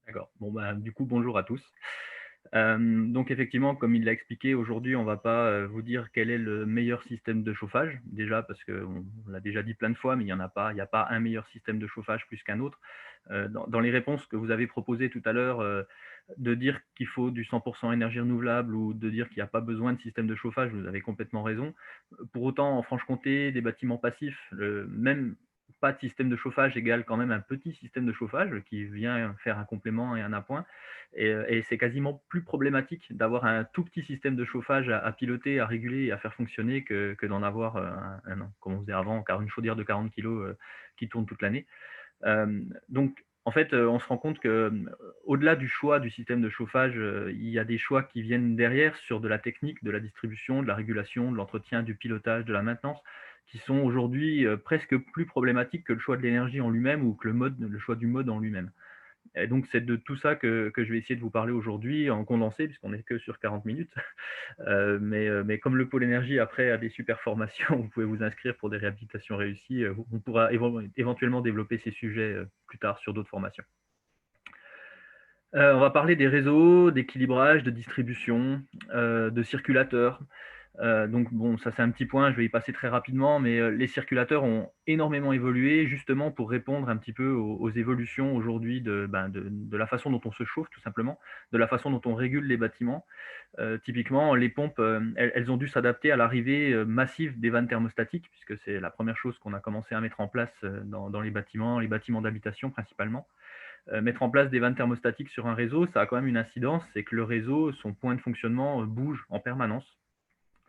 D'accord. Bon, bah, du coup, bonjour à tous. Donc effectivement, comme il l'a expliqué, aujourd'hui, on va pas, vous dire quel est le meilleur système de chauffage. Déjà parce qu'on l'a déjà dit plein de fois, mais il y a pas un meilleur système de chauffage plus qu'un autre. Dans les réponses que vous avez proposées tout à l'heure, de dire qu'il faut du 100 énergie renouvelable ou de dire qu'il y a pas besoin de système de chauffage, vous avez complètement raison. Pour autant, en Franche-Comté, des bâtiments passifs, même pas de système de chauffage égale quand même un petit système de chauffage qui vient faire un complément et un appoint. Et c'est quasiment plus problématique d'avoir un tout petit système de chauffage à piloter, à réguler et à faire fonctionner que d'en avoir, comme on faisait avant, car une chaudière de 40 kilogrammes qui tourne toute l'année. Donc en fait, on se rend compte que, au-delà du choix du système de chauffage, il y a des choix qui viennent derrière sur de la technique, de la distribution, de la régulation, de l'entretien, du pilotage, de la maintenance, qui sont aujourd'hui, presque plus problématiques que le choix de l'énergie en lui-même ou que le choix du mode en lui-même. Et donc c'est de tout ça que je vais essayer de vous parler aujourd'hui en condensé puisqu'on n'est que sur 40 minutes. Mais comme le pôle énergie après a des super formations, vous pouvez vous inscrire pour des réhabilitations réussies, on pourra éventuellement développer ces sujets, plus tard sur d'autres formations. On va parler des réseaux, d'équilibrage, de distribution, de circulateurs. Donc bon, ça c'est un petit point, je vais y passer très rapidement, mais les circulateurs ont énormément évolué justement pour répondre un petit peu aux évolutions aujourd'hui de la façon dont on se chauffe tout simplement, de la façon dont on régule les bâtiments. Typiquement, les pompes, elles ont dû s'adapter à l'arrivée, massive des vannes thermostatiques puisque c'est la première chose qu'on a commencé à mettre en place, dans les bâtiments d'habitation principalement. Mettre en place des vannes thermostatiques sur un réseau, ça a quand même une incidence, c'est que le réseau, son point de fonctionnement, bouge en permanence.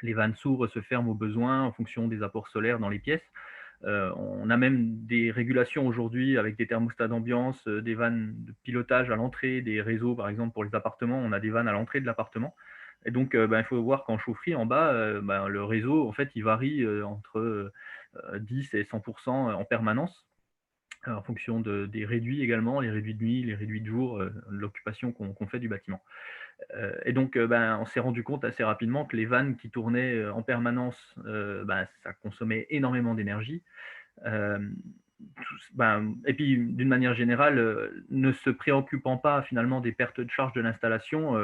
Les vannes s'ouvrent, se ferment au besoin en fonction des apports solaires dans les pièces. On a même des régulations aujourd'hui avec des thermostats d'ambiance, des vannes de pilotage à l'entrée des réseaux, par exemple pour les appartements, on a des vannes à l'entrée de l'appartement et donc il faut voir qu'en chaufferie en bas, le réseau en fait il varie, entre, 10 et 100 en permanence, en fonction des réduits également, les réduits de nuit, les réduits de jour, l'occupation qu'on fait du bâtiment. Et donc, on s'est rendu compte assez rapidement que les vannes qui tournaient, en permanence, ça consommait énormément d'énergie. Hem, et puis d'une manière générale, ne se préoccupant pas finalement des pertes de charge de l'installation,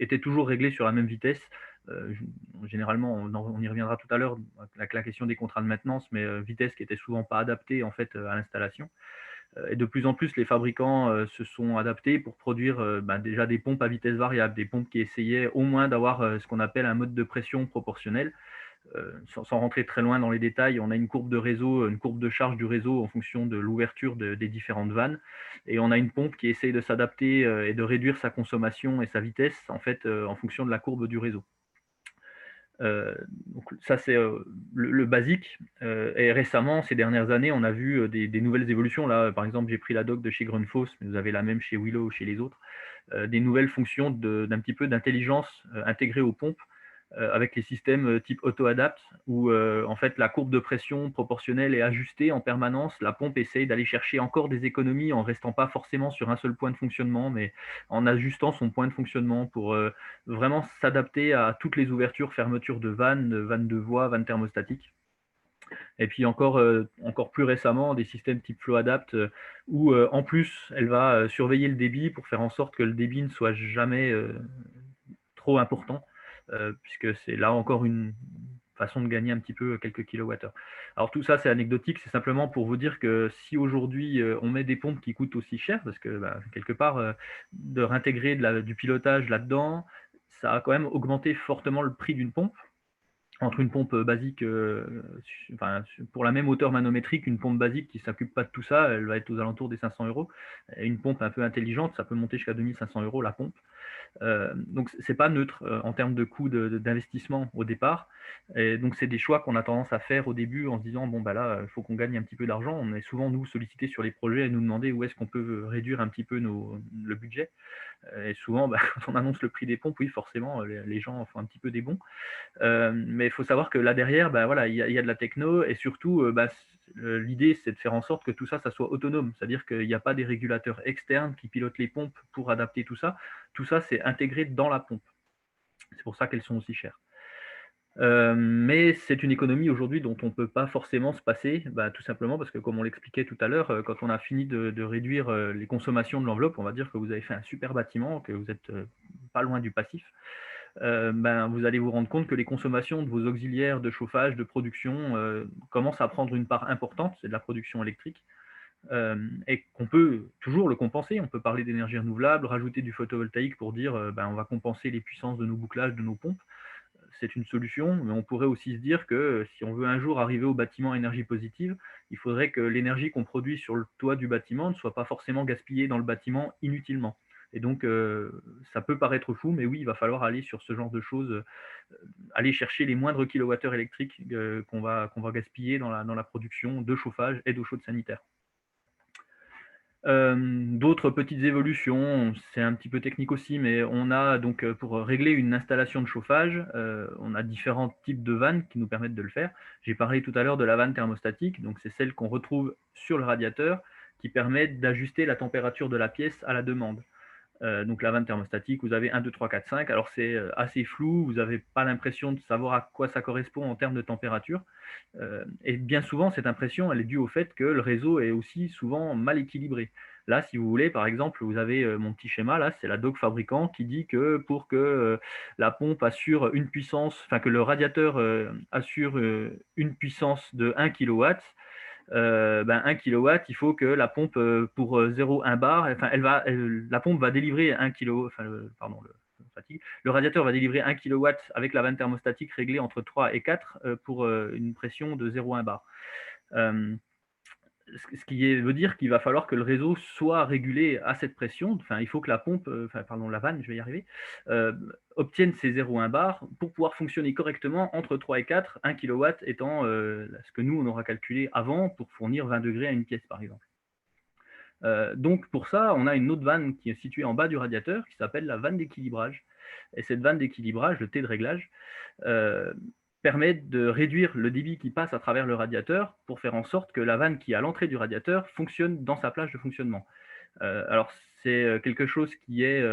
était toujours réglé sur la même vitesse. G Généralement, on y reviendra tout à l'heure avec la question des contrats de maintenance, mais vitesse qui était souvent pas adaptée en fait, à l'installation. Et de plus en plus, les fabricants, se sont adaptés pour produire, déjà des pompes à vitesse variable, des pompes qui essayaient au moins d'avoir, ce qu'on appelle un mode de pression proportionnel. Sans rentrer très loin dans les détails, on a une courbe de réseau, une courbe de charge du réseau en fonction de l'ouverture des différentes vannes et on a une pompe qui essaye de s'adapter, et de réduire sa consommation et sa vitesse en fait, en fonction de la courbe du réseau. Donc ça c'est, le basique, et récemment, ces dernières années, on a vu, des nouvelles évolutions. Là, par exemple, j'ai pris la doc de chez Grundfos, mais vous avez la même chez Willow ou chez les autres. Des nouvelles fonctions d'un petit peu d'intelligence, intégrée aux pompes, avec les systèmes, type auto-adapt où, en fait, la courbe de pression proportionnelle est ajustée en permanence. La pompe essaye d'aller chercher encore des économies en restant pas forcément sur un seul point de fonctionnement, mais en ajustant son point de fonctionnement pour, vraiment s'adapter à toutes les ouvertures, fermetures de vannes de voie, vannes thermostatiques. Et puis encore plus récemment, des systèmes type FlowAdapt, où, en plus, elle va, surveiller le débit pour faire en sorte que le débit ne soit jamais, trop important, puisque c'est là encore une façon de gagner un petit peu quelques kilowattheures. Alors tout ça, c'est anecdotique, c'est simplement pour vous dire que si aujourd'hui, on met des pompes qui coûtent aussi cher, parce que, quelque part, de réintégrer du pilotage là-dedans, ça a quand même augmenté fortement le prix d'une pompe. Entre une pompe, basique, pour la même hauteur manométrique, une pompe basique qui ne s'occupe pas de tout ça, elle va être aux alentours des 500 €. Et une pompe un peu intelligente, ça peut monter jusqu'à 2 500 € la pompe. Donc c'est pas neutre, en termes de coût d'investissement au départ et donc c'est des choix qu'on a tendance à faire au début en se disant: «Bon bah là, il faut qu'on gagne un petit peu d'argent». On est souvent nous sollicités sur les projets et nous demander où est-ce qu'on peut, réduire un petit peu le budget, et souvent, quand on annonce le prix des pompes, oui forcément, les gens font un petit peu des bons. Mais il faut savoir que là derrière, voilà, il y a de la techno et surtout, l'idée c'est de faire en sorte que tout ça, ça soit autonome. C'est-à-dire qu'il n'y a pas des régulateurs externes qui pilotent les pompes pour adapter tout ça. Tout ça, c'est intégré dans la pompe. C'est pour ça qu'elles sont aussi chères. Mais c'est une économie aujourd'hui dont on ne peut pas forcément se passer, tout simplement parce que comme on l'expliquait tout à l'heure, quand on a fini de réduire, les consommations de l'enveloppe, on va dire que vous avez fait un super bâtiment, que vous êtes, pas loin du passif. Vous allez vous rendre compte que les consommations de vos auxiliaires de chauffage, de production, commencent à prendre une part importante, c'est de la production électrique, et qu'on peut toujours le compenser. On peut parler d'énergie renouvelable, rajouter du photovoltaïque pour dire, on va compenser les puissances de nos bouclages, de nos pompes. C'est une solution, mais on pourrait aussi se dire que si on veut un jour arriver au bâtiment à énergie positive, il faudrait que l'énergie qu'on produit sur le toit du bâtiment ne soit pas forcément gaspillée dans le bâtiment inutilement. Et donc, ça peut paraître fou, mais oui, il va falloir aller sur ce genre de choses, aller chercher les moindres kilowattheures électriques qu'on va gaspiller dans la production de chauffage et d'eau chaude sanitaire. D'autres petites évolutions, c'est un petit peu technique aussi, mais on a donc, pour régler une installation de chauffage, on a différents types de vannes qui nous permettent de le faire. J'ai parlé tout à l'heure de la vanne thermostatique, donc c'est celle qu'on retrouve sur le radiateur, qui permet d'ajuster la température de la pièce à la demande. Donc la vanne thermostatique, vous avez 1, 2, 3, 4, 5. Alors c'est assez flou, vous n'avez pas l'impression de savoir à quoi ça correspond en termes de température. Et bien souvent, cette impression, elle est due au fait que le réseau est aussi souvent mal équilibré. Là, si vous voulez, par exemple, vous avez mon petit schéma, là, c'est la doc fabricant qui dit que pour que la pompe assure une puissance, enfin que le radiateur assure une puissance de 1 kilowatt, 1 kilowatt, il faut que la pompe pour 0,1 bar, enfin, la pompe va délivrer 1 kilo, enfin, pardon, fatigue. Le radiateur va délivrer 1 kilowatt avec la vanne thermostatique réglée entre 3 et 4 pour une pression de 0,1 bar. Euh, ce qui veut dire qu'il va falloir que le réseau soit régulé à cette pression. Enfin, il faut que la pompe, enfin, pardon, la vanne, je vais y arriver, euh, obtienne ces 0,1 bar pour pouvoir fonctionner correctement entre 3 et 4, 1 kW étant ce que nous, on aura calculé avant pour fournir 20 degrés à une pièce, par exemple. Donc pour ça, on a une autre vanne qui est située en bas du radiateur qui s'appelle la vanne d'équilibrage. Et cette vanne d'équilibrage, le T de réglage, euh, permet de réduire le débit qui passe à travers le radiateur pour faire en sorte que la vanne qui est à l'entrée du radiateur fonctionne dans sa plage de fonctionnement. Alors c'est quelque chose qui est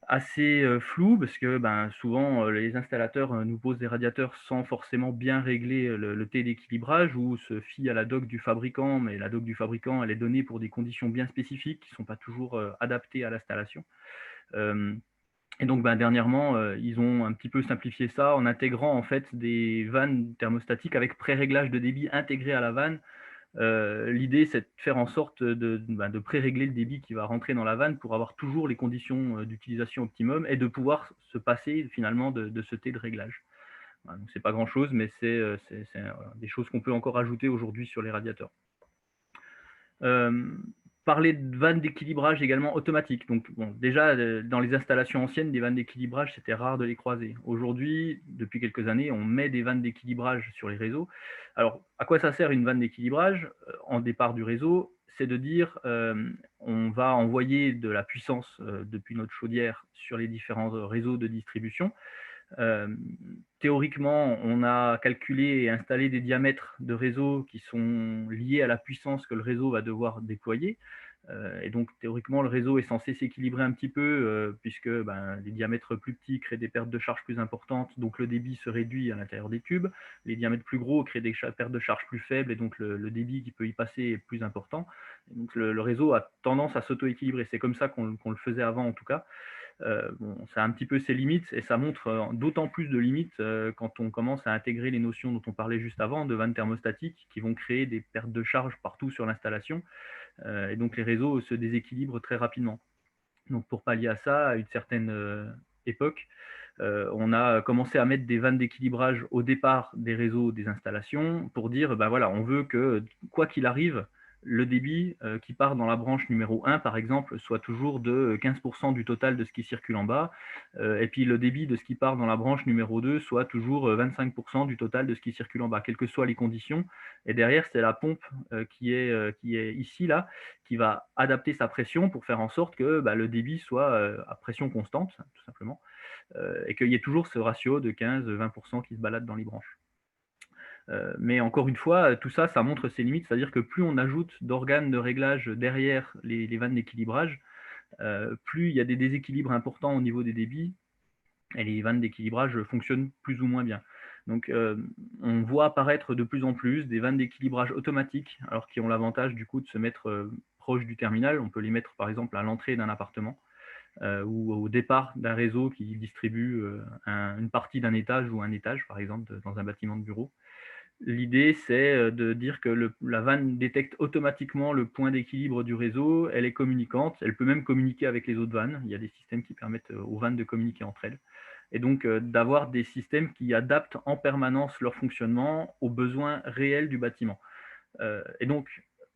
assez flou parce que souvent les installateurs nous posent des radiateurs sans forcément bien régler le T d'équilibrage ou se fient à la doc du fabricant, mais la doc du fabricant elle est donnée pour des conditions bien spécifiques qui ne sont pas toujours adaptées à l'installation. Euh, et donc dernièrement, ils ont un petit peu simplifié ça en intégrant en fait des vannes thermostatiques avec pré-réglage de débit intégré à la vanne. L'idée, c'est de faire en sorte de pré-régler le débit qui va rentrer dans la vanne pour avoir toujours les conditions d'utilisation optimum et de pouvoir se passer finalement de ce T de réglage. Voilà, donc c'est pas grand-chose, mais c'est des choses qu'on peut encore ajouter aujourd'hui sur les radiateurs. Euh, Parler de vannes d'équilibrage également automatiques. Donc, bon, déjà, dans les installations anciennes, des vannes d'équilibrage, c'était rare de les croiser. Aujourd'hui, depuis quelques années, on met des vannes d'équilibrage sur les réseaux. Alors, à quoi ça sert une vanne d'équilibrage en départ du réseau? C'est de dire, on va envoyer de la puissance depuis notre chaudière sur les différents réseaux de distribution. Euh, Théoriquement, on a calculé et installé des diamètres de réseau qui sont liés à la puissance que le réseau va devoir déployer. Et donc, théoriquement, le réseau est censé s'équilibrer un petit peu, puisque les diamètres plus petits créent des pertes de charge plus importantes, donc le débit se réduit à l'intérieur des tubes. Les diamètres plus gros créent des pertes de charge plus faibles, et donc le débit qui peut y passer est plus important. Et donc, le réseau a tendance à s'auto-équilibrer. C'est comme ça qu'on le faisait avant, en tout cas. Ça a un petit peu ses limites et ça montre d'autant plus de limites quand on commence à intégrer les notions dont on parlait juste avant de vannes thermostatiques qui vont créer des pertes de charge partout sur l'installation et donc les réseaux se déséquilibrent très rapidement. Donc pour pallier à ça, à une certaine époque, on a commencé à mettre des vannes d'équilibrage au départ des réseaux des installations pour dire, voilà, on veut que, quoi qu'il arrive, le débit qui part dans la branche numéro 1, par exemple, soit toujours de 15% du total de ce qui circule en bas, et puis le débit de ce qui part dans la branche numéro 2 soit toujours 25% du total de ce qui circule en bas, quelles que soient les conditions. Et derrière, c'est la pompe qui est ici, là, qui va adapter sa pression pour faire en sorte que le débit soit à pression constante, tout simplement, et qu'il y ait toujours ce ratio de 15-20% qui se balade dans les branches. Mais encore une fois, tout ça, ça montre ses limites, c'est-à-dire que plus on ajoute d'organes de réglage derrière les vannes d'équilibrage, plus il y a des déséquilibres importants au niveau des débits, et les vannes d'équilibrage fonctionnent plus ou moins bien. Donc, on voit apparaître de plus en plus des vannes d'équilibrage automatiques, alors qui ont l'avantage du coup de se mettre proche du terminal. On peut les mettre par exemple à l'entrée d'un appartement ou au départ d'un réseau qui distribue une partie d'un étage ou un étage, par exemple, dans un bâtiment de bureau. L'idée, c'est de dire que la vanne détecte automatiquement le point d'équilibre du réseau, elle est communicante, elle peut même communiquer avec les autres vannes. Il y a des systèmes qui permettent aux vannes de communiquer entre elles. Et donc d'avoir des systèmes qui adaptent en permanence leur fonctionnement aux besoins réels du bâtiment. Et donc,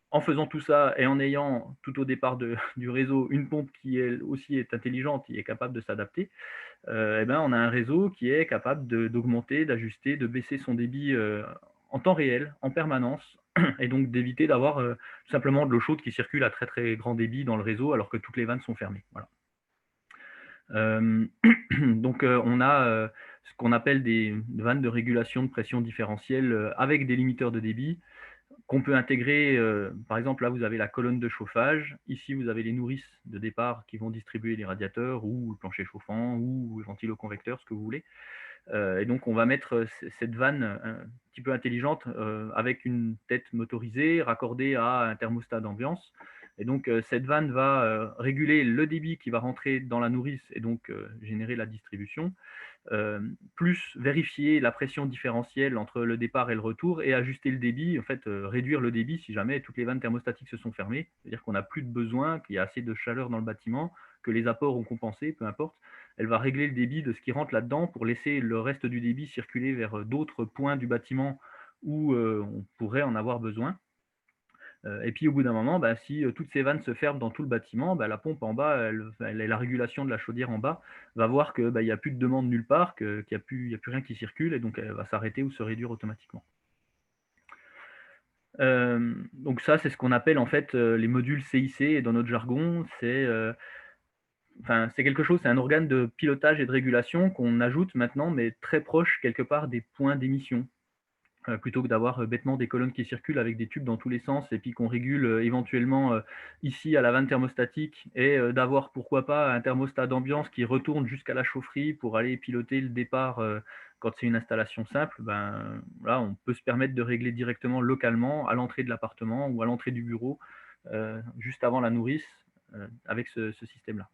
en faisant tout ça et en ayant tout au départ du réseau une pompe qui elle aussi est intelligente, qui est capable de s'adapter, eh ben, on a un réseau qui est capable d'augmenter, d'ajuster, de baisser son débit en temps réel, en permanence, et donc d'éviter d'avoir tout simplement de l'eau chaude qui circule à très très grand débit dans le réseau alors que toutes les vannes sont fermées. Voilà. Donc on a ce qu'on appelle des vannes de régulation de pression différentielle avec des limiteurs de débit qu'on peut intégrer, par exemple, là, vous avez la colonne de chauffage. Ici, vous avez les nourrices de départ qui vont distribuer les radiateurs ou le plancher chauffant ou le ventiloconvecteur, ce que vous voulez. Et donc, on va mettre cette vanne un petit peu intelligente avec une tête motorisée raccordée à un thermostat d'ambiance. Et donc, cette vanne va réguler le débit qui va rentrer dans la nourrice et donc générer la distribution plus vérifier la pression différentielle entre le départ et le retour et ajuster le débit, en fait, réduire le débit si jamais toutes les vannes thermostatiques se sont fermées. C'est-à-dire qu'on n'a plus de besoin, qu'il y a assez de chaleur dans le bâtiment, que les apports ont compensé, peu importe. Elle va régler le débit de ce qui rentre là-dedans pour laisser le reste du débit circuler vers d'autres points du bâtiment où on pourrait en avoir besoin. Et puis au bout d'un moment, bah, si toutes ces vannes se ferment dans tout le bâtiment, bah, la pompe en bas, la régulation de la chaudière en bas va voir que bah, il n'y a plus de demande nulle part, qu'il n'y a plus rien qui circule, et donc elle va s'arrêter ou se réduire automatiquement. Donc ça, c'est ce qu'on appelle en fait les modules CIC, et dans notre jargon, c'est quelque chose, c'est un organe de pilotage et de régulation qu'on ajoute maintenant, mais très proche quelque part des points d'émission. Plutôt que d'avoir bêtement des colonnes qui circulent avec des tubes dans tous les sens et puis qu'on régule éventuellement ici à la vanne thermostatique et d'avoir pourquoi pas un thermostat d'ambiance qui retourne jusqu'à la chaufferie pour aller piloter le départ quand c'est une installation simple, ben là on peut se permettre de régler directement localement à l'entrée de l'appartement ou à l'entrée du bureau juste avant la nourrice avec ce système-là.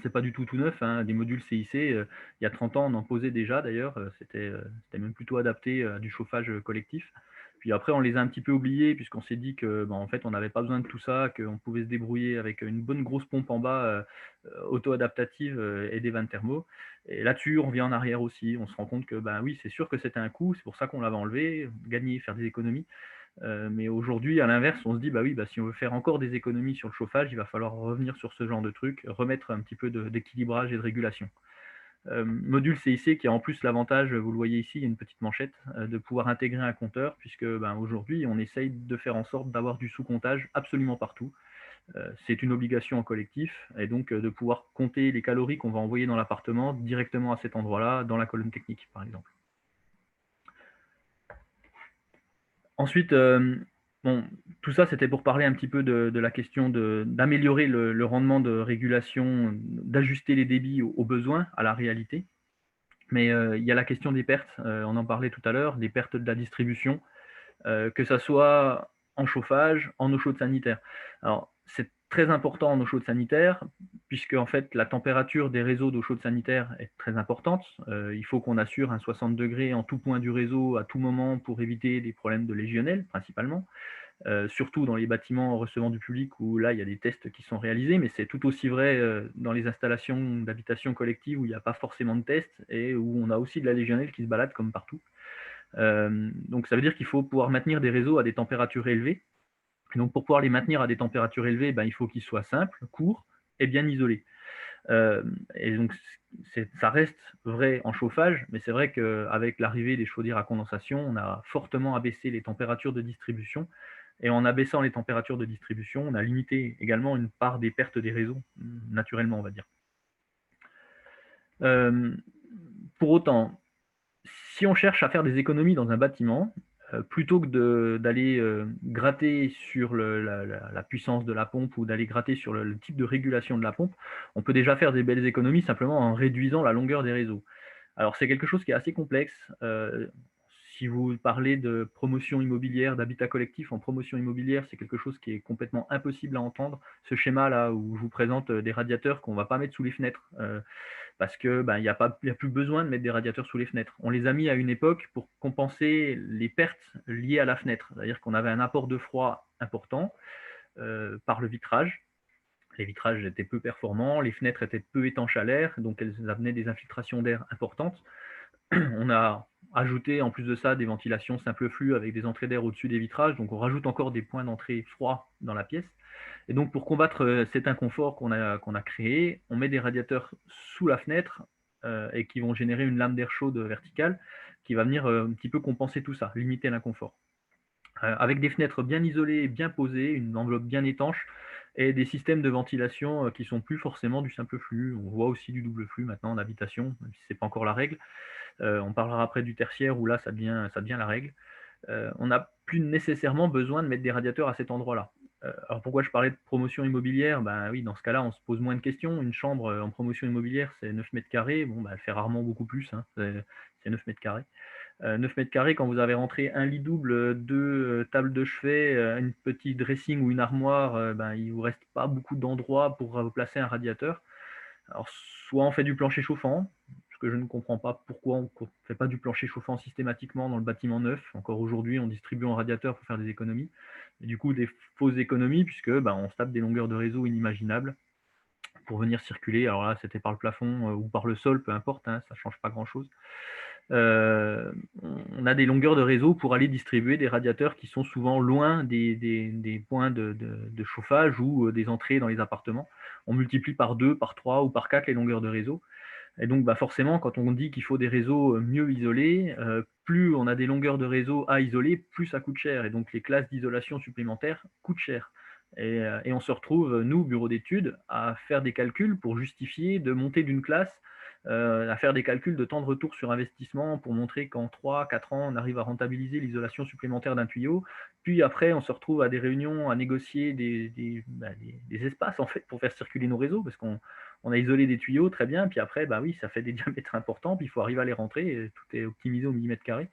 C'est pas du tout neuf, hein, des modules CIC, il y a 30 ans, on en posait déjà d'ailleurs, c'était même plutôt adapté à du chauffage, collectif. Puis après, on les a un petit peu oubliés puisqu'on s'est dit que, bah, en fait, on n'avait pas besoin de tout ça, qu'on pouvait se débrouiller avec une bonne grosse pompe en bas, auto-adaptative, et des vannes thermo. Et là-dessus, on revient en arrière aussi. On se rend compte que, ben, oui, c'est sûr que c'était un coût, c'est pour ça qu'on l'avait enlevé, gagner, faire des économies. Mais aujourd'hui, à l'inverse, on se dit, bah oui, bah, si on veut faire encore des économies sur le chauffage, il va falloir revenir sur ce genre de truc, remettre un petit peu d'équilibrage et de régulation. Module CIC qui a en plus l'avantage, vous le voyez ici, il y a une petite manchette, de pouvoir intégrer un compteur, puisque ben, aujourd'hui, on essaye de faire en sorte d'avoir du sous-comptage absolument partout. C'est une obligation en collectif, et donc de pouvoir compter les calories qu'on va envoyer dans l'appartement directement à cet endroit-là, dans la colonne technique, par exemple. Ensuite, bon, tout ça, c'était pour parler un petit peu de la question d'améliorer le rendement de régulation, d'ajuster les débits aux besoins, à la réalité. Mais il y a la question des pertes, on en parlait tout à l'heure, des pertes de la distribution, que ça soit en chauffage, en eau chaude sanitaire. Alors, c'est très important en eau chaude sanitaire, puisque en fait, la température des réseaux d'eau chaude sanitaire est très importante. Il faut qu'on assure un 60 degrés en tout point du réseau à tout moment pour éviter des problèmes de légionnelle, principalement. Surtout dans les bâtiments recevant du public où là, il y a des tests qui sont réalisés, mais c'est tout aussi vrai dans les installations d'habitation collective où il n'y a pas forcément de tests et où on a aussi de la légionnelle qui se balade comme partout. Donc ça veut dire qu'il faut pouvoir maintenir des réseaux à des températures élevées. Et donc pour pouvoir les maintenir à des températures élevées, ben, il faut qu'ils soient simples, courts et bien isolés. Et donc ça reste vrai en chauffage, mais c'est vrai qu'avec l'arrivée des chaudières à condensation, on a fortement abaissé les températures de distribution. Et en abaissant les températures de distribution, on a limité également une part des pertes des réseaux, naturellement, on va dire. Pour autant, si on cherche à faire des économies dans un bâtiment, plutôt que d'aller gratter sur la puissance de la pompe ou d'aller gratter sur le type de régulation de la pompe, on peut déjà faire des belles économies simplement en réduisant la longueur des réseaux. Alors c'est quelque chose qui est assez complexe. Si vous parlez de promotion immobilière, d'habitat collectif en promotion immobilière, c'est quelque chose qui est complètement impossible à entendre. Ce schéma-là où je vous présente des radiateurs qu'on ne va pas mettre sous les fenêtres, parce que ben, il y a plus besoin de mettre des radiateurs sous les fenêtres. On les a mis à une époque pour compenser les pertes liées à la fenêtre, c'est-à-dire qu'on avait un apport de froid important par le vitrage. Les vitrages étaient peu performants, les fenêtres étaient peu étanches à l'air, donc elles amenaient des infiltrations d'air importantes. On a ajouté en plus de ça des ventilations simple flux avec des entrées d'air au-dessus des vitrages, donc on rajoute encore des points d'entrée froids dans la pièce. Et donc pour combattre cet inconfort qu'on a créé, on met des radiateurs sous la fenêtre et qui vont générer une lame d'air chaude verticale qui va venir un petit peu compenser tout ça, limiter l'inconfort. Avec des fenêtres bien isolées, bien posées, une enveloppe bien étanche et des systèmes de ventilation qui sont plus forcément du simple flux. On voit aussi du double flux maintenant en habitation, même si ce n'est pas encore la règle. On parlera après du tertiaire où là ça devient la règle. On n'a plus nécessairement besoin de mettre des radiateurs à cet endroit-là. Alors pourquoi je parlais de promotion immobilière? Ben oui, dans ce cas-là, on se pose moins de questions. Une chambre en promotion immobilière, c'est 9 mètres carrés. Bon, ben, elle fait rarement beaucoup plus, hein, c'est 9 mètres carrés. 9 mètres carrés, quand vous avez rentré un lit double, deux tables de chevet, une petite dressing ou une armoire, ben, il ne vous reste pas beaucoup d'endroits pour placer un radiateur. Alors, soit on fait du plancher chauffant, ce que je ne comprends pas pourquoi on ne fait pas du plancher chauffant systématiquement dans le bâtiment neuf. Encore aujourd'hui, on distribue en radiateur pour faire des économies. Et du coup, des fausses économies, puisque ben, on se tape des longueurs de réseau inimaginables pour venir circuler. Alors là, c'était par le plafond ou par le sol, peu importe, hein, ça ne change pas grand-chose. Euh, on a des longueurs de réseau pour aller distribuer des radiateurs qui sont souvent loin des points de chauffage ou des entrées dans les appartements. On multiplie par 2, par 3 ou par 4 les longueurs de réseau. Et donc bah forcément, quand on dit qu'il faut des réseaux mieux isolés, plus on a des longueurs de réseau à isoler, plus ça coûte cher. Et donc les classes d'isolation supplémentaires coûtent cher. Et on se retrouve, nous, bureau d'études, à faire des calculs pour justifier de monter d'une classe, à faire des calculs de temps de retour sur investissement pour montrer qu'en 3-4 ans, on arrive à rentabiliser l'isolation supplémentaire d'un tuyau. Puis après, on se retrouve à des réunions à négocier des espaces en fait, pour faire circuler nos réseaux, parce qu'on a isolé des tuyaux, très bien, puis après, bah oui, ça fait des diamètres importants, puis il faut arriver à les rentrer, et tout est optimisé au millimètre carré.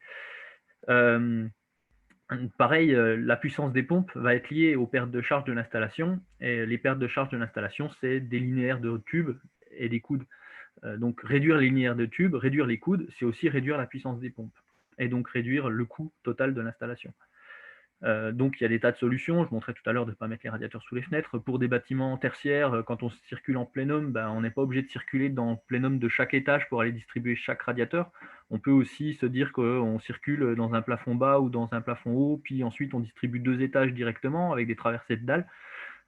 Pareil, la puissance des pompes va être liée aux pertes de charge de l'installation, et les pertes de charge de l'installation, c'est des linéaires de tubes et des coudes. Donc réduire les linéaires de tubes, réduire les coudes, c'est aussi réduire la puissance des pompes, et donc réduire le coût total de l'installation. Donc il y a des tas de solutions. Je montrais tout à l'heure de ne pas mettre les radiateurs sous les fenêtres. Pour des bâtiments tertiaires, quand on circule en plénum, ben, on n'est pas obligé de circuler dans le plénum de chaque étage pour aller distribuer chaque radiateur. On peut aussi se dire qu'on circule dans un plafond bas ou dans un plafond haut, puis ensuite on distribue 2 étages directement avec des traversées de dalles.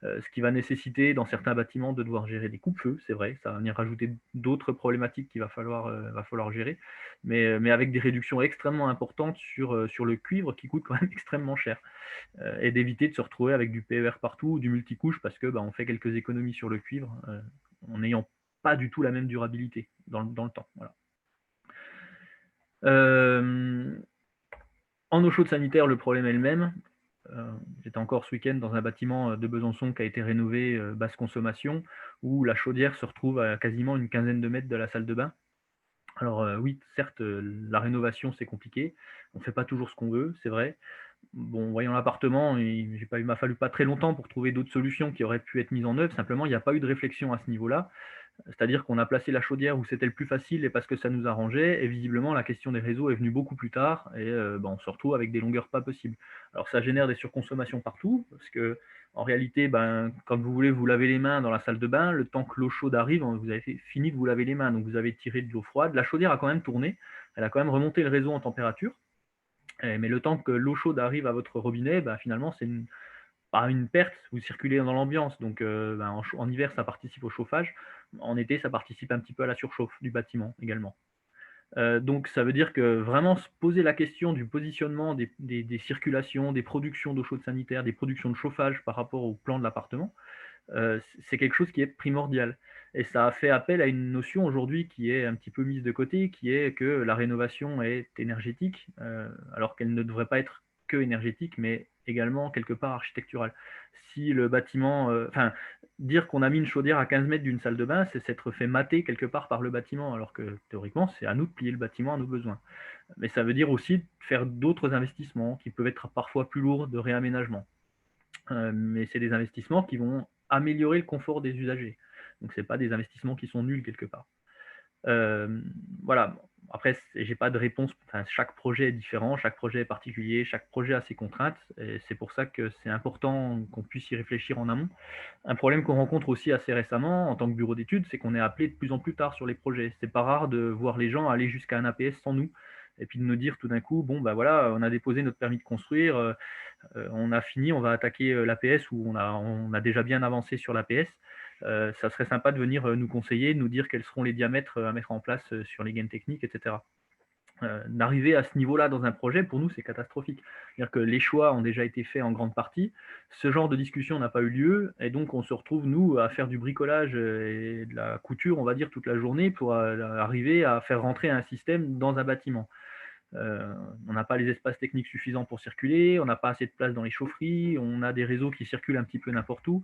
Ce qui va nécessiter dans certains bâtiments de devoir gérer des coupe-feux, c'est vrai, ça va venir rajouter d'autres problématiques qu'il va falloir gérer, mais avec des réductions extrêmement importantes sur le cuivre qui coûte quand même extrêmement cher, et d'éviter de se retrouver avec du PER partout ou du multicouche parce que on fait quelques économies sur le cuivre en n'ayant pas du tout la même durabilité dans le temps. Voilà. En eau chaude sanitaire, le problème est le même. J'étais encore ce week-end dans un bâtiment de Besançon qui a été rénové basse consommation, où la chaudière se retrouve à quasiment une quinzaine de mètres de la salle de bain. Alors oui, certes, la rénovation c'est compliqué, on ne fait pas toujours ce qu'on veut, c'est vrai. Bon, voyant l'appartement, il m'a fallu pas très longtemps pour trouver d'autres solutions qui auraient pu être mises en œuvre. Simplement, il n'y a pas eu de réflexion à ce niveau-là. C'est-à-dire qu'on a placé la chaudière où c'était le plus facile et parce que ça nous arrangeait, et visiblement la question des réseaux est venue beaucoup plus tard, et on se retrouve avec des longueurs pas possibles. Alors ça génère des surconsommations partout, parce que en réalité, quand vous voulez vous laver les mains dans la salle de bain, le temps que l'eau chaude arrive, vous avez fini de vous laver les mains, donc vous avez tiré de l'eau froide. La chaudière a quand même tourné, elle a quand même remonté le réseau en température, mais le temps que l'eau chaude arrive à votre robinet, finalement c'est pas une perte, vous circulez dans l'ambiance, donc en hiver ça participe au chauffage, en été ça participe un petit peu à la surchauffe du bâtiment également. Donc ça veut dire que vraiment se poser la question du positionnement des circulations, des productions d'eau chaude sanitaire, des productions de chauffage par rapport au plan de l'appartement, c'est quelque chose qui est primordial. Et ça a fait appel à une notion aujourd'hui qui est un petit peu mise de côté, qui est que la rénovation est énergétique, alors qu'elle ne devrait pas être que énergétique, mais également quelque part architecturale. Si le bâtiment, enfin, dire qu'on a mis une chaudière à 15 mètres d'une salle de bain, c'est s'être fait mater quelque part par le bâtiment, alors que théoriquement, c'est à nous de plier le bâtiment à nos besoins. Mais ça veut dire aussi faire d'autres investissements qui peuvent être parfois plus lourds de réaménagement. Mais c'est des investissements qui vont améliorer le confort des usagers. Donc ce n'est pas des investissements qui sont nuls quelque part. Euh, voilà. Après, j'ai pas de réponse. Enfin, chaque projet est différent, chaque projet est particulier, chaque projet a ses contraintes. Et c'est pour ça que c'est important qu'on puisse y réfléchir en amont. Un problème qu'on rencontre aussi assez récemment en tant que bureau d'études, c'est qu'on est appelé de plus en plus tard sur les projets. C'est pas rare de voir les gens aller jusqu'à un APS sans nous, et puis de nous dire tout d'un coup, bon, bah voilà, on a déposé notre permis de construire, on a fini, on va attaquer l'APS ou on a déjà bien avancé sur l'APS. Ça serait sympa de venir nous conseiller, de nous dire quels seront les diamètres à mettre en place sur les gaines techniques, etc. D'arriver à ce niveau-là dans un projet, pour nous, c'est catastrophique. C'est-à-dire que les choix ont déjà été faits en grande partie, ce genre de discussion n'a pas eu lieu, et donc on se retrouve, nous, à faire du bricolage et de la couture, on va dire, toute la journée pour arriver à faire rentrer un système dans un bâtiment. On n'a pas les espaces techniques suffisants pour circuler, on n'a pas assez de place dans les chaufferies, on a des réseaux qui circulent un petit peu n'importe où.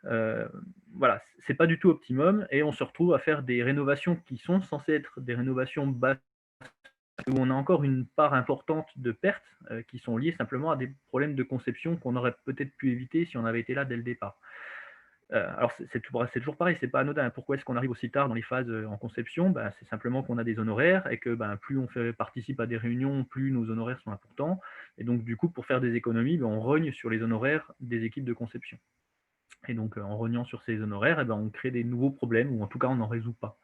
Euh, voilà, c'est pas du tout optimum, et on se retrouve à faire des rénovations qui sont censées être des rénovations basses, où on a encore une part importante de pertes qui sont liées simplement à des problèmes de conception qu'on aurait peut-être pu éviter si on avait été là dès le départ. Alors c'est toujours pareil, c'est pas anodin. Pourquoi est-ce qu'on arrive aussi tard dans les phases en conception? C'est simplement qu'on a des honoraires et que plus on participe à des réunions, plus nos honoraires sont importants. Et donc du coup, pour faire des économies, on rogne sur les honoraires des équipes de conception. Et donc en rognant sur ces honoraires, on crée des nouveaux problèmes, ou en tout cas on n'en résout pas.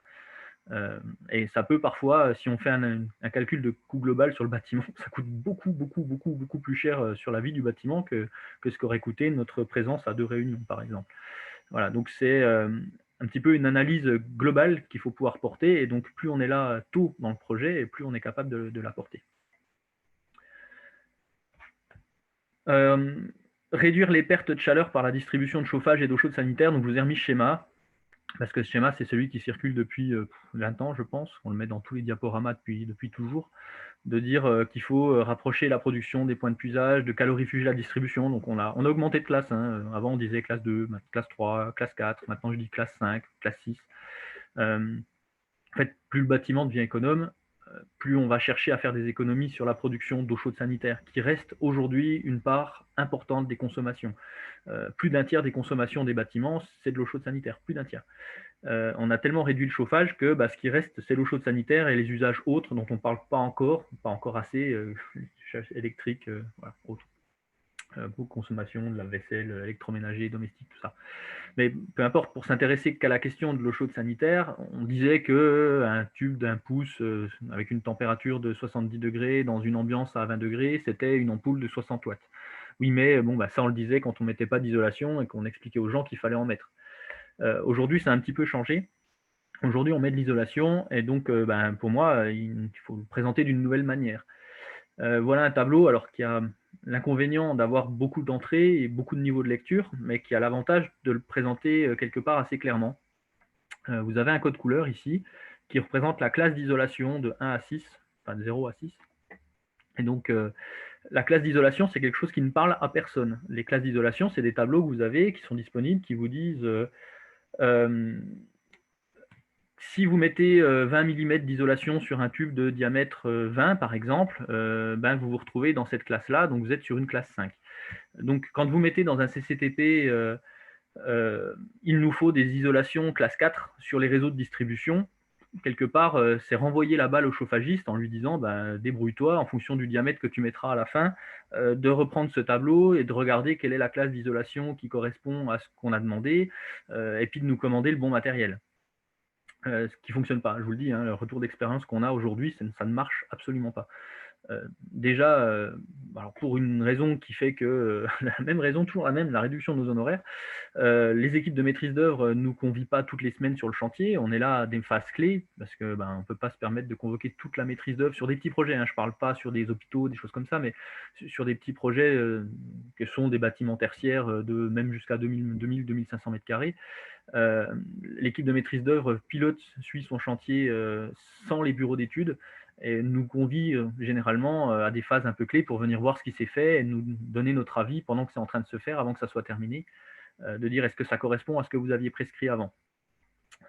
Et ça peut parfois, si on fait un calcul de coût global sur le bâtiment, ça coûte beaucoup, beaucoup, beaucoup, beaucoup plus cher sur la vie du bâtiment que ce qu'aurait coûté notre présence à 2 réunions, par exemple. Voilà, donc c'est un petit peu une analyse globale qu'il faut pouvoir porter, et donc plus on est là tôt dans le projet, et plus on est capable de l'apporter. Réduire les pertes de chaleur par la distribution de chauffage et d'eau chaude sanitaire. Donc je vous ai remis ce schéma, parce que ce schéma, c'est celui qui circule depuis 20 ans, je pense. On le met dans tous les diaporamas depuis toujours. De dire qu'il faut rapprocher la production des points de puisage, de calorifuger la distribution. Donc on a augmenté de classe. Avant, on disait classe 2, classe 3, classe 4. Maintenant, je dis classe 5, classe 6. En fait, plus le bâtiment devient économe, plus on va chercher à faire des économies sur la production d'eau chaude sanitaire, qui reste aujourd'hui une part importante des consommations. Plus d'un tiers des consommations des bâtiments, c'est de l'eau chaude sanitaire, plus d'un tiers. On a tellement réduit le chauffage que ce qui reste, c'est l'eau chaude sanitaire et les usages autres dont on ne parle pas encore assez, électrique, voilà, autres. Beaucoup de consommation, de la vaisselle, électroménager, domestique, tout ça. Mais peu importe, pour s'intéresser qu'à la question de l'eau chaude sanitaire, on disait qu'un tube d'un pouce avec une température de 70 degrés dans une ambiance à 20 degrés, c'était une ampoule de 60 watts. Oui, mais bon, ça on le disait quand on ne mettait pas d'isolation et qu'on expliquait aux gens qu'il fallait en mettre. Aujourd'hui, ça a un petit peu changé. Aujourd'hui, on met de l'isolation, et donc pour moi, il faut le présenter d'une nouvelle manière. Voilà un tableau alors qui a l'inconvénient d'avoir beaucoup d'entrées et beaucoup de niveaux de lecture, mais qui a l'avantage de le présenter quelque part assez clairement. Vous avez un code couleur ici qui représente la classe d'isolation de 1 à 6, enfin de 0 à 6. Et donc la classe d'isolation, c'est quelque chose qui ne parle à personne. Les classes d'isolation, c'est des tableaux que vous avez qui sont disponibles, qui vous disent si vous mettez 20 mm d'isolation sur un tube de diamètre 20, par exemple, vous vous retrouvez dans cette classe-là, donc vous êtes sur une classe 5. Donc quand vous mettez dans un CCTP, il nous faut des isolations classe 4 sur les réseaux de distribution. Quelque part, c'est renvoyer la balle au chauffagiste en lui disant débrouille-toi en fonction du diamètre que tu mettras à la fin, de reprendre ce tableau et de regarder quelle est la classe d'isolation qui correspond à ce qu'on a demandé, et puis de nous commander le bon matériel. Ce qui ne fonctionne pas, je vous le dis, le retour d'expérience qu'on a aujourd'hui, ça ne marche absolument pas. Déjà, alors pour une raison qui fait que, la même raison, toujours la même, la réduction de nos honoraires. Les équipes de maîtrise d'œuvre nous convient pas toutes les semaines sur le chantier. On est là à des phases clés parce que, ben, on peut pas se permettre de convoquer toute la maîtrise d'œuvre sur des petits projets, hein. Je parle pas sur des hôpitaux, des choses comme ça, mais sur des petits projets, que sont des bâtiments tertiaires, de même jusqu'à 2 500 mètres carrés. L'équipe de maîtrise d'œuvre pilote, suit son chantier, sans les bureaux d'études et nous convie, généralement, à des phases un peu clés pour venir voir ce qui s'est fait et nous donner notre avis pendant que c'est en train de se faire, avant que ça soit terminé, de dire: «Est-ce que ça correspond à ce que vous aviez prescrit avant?»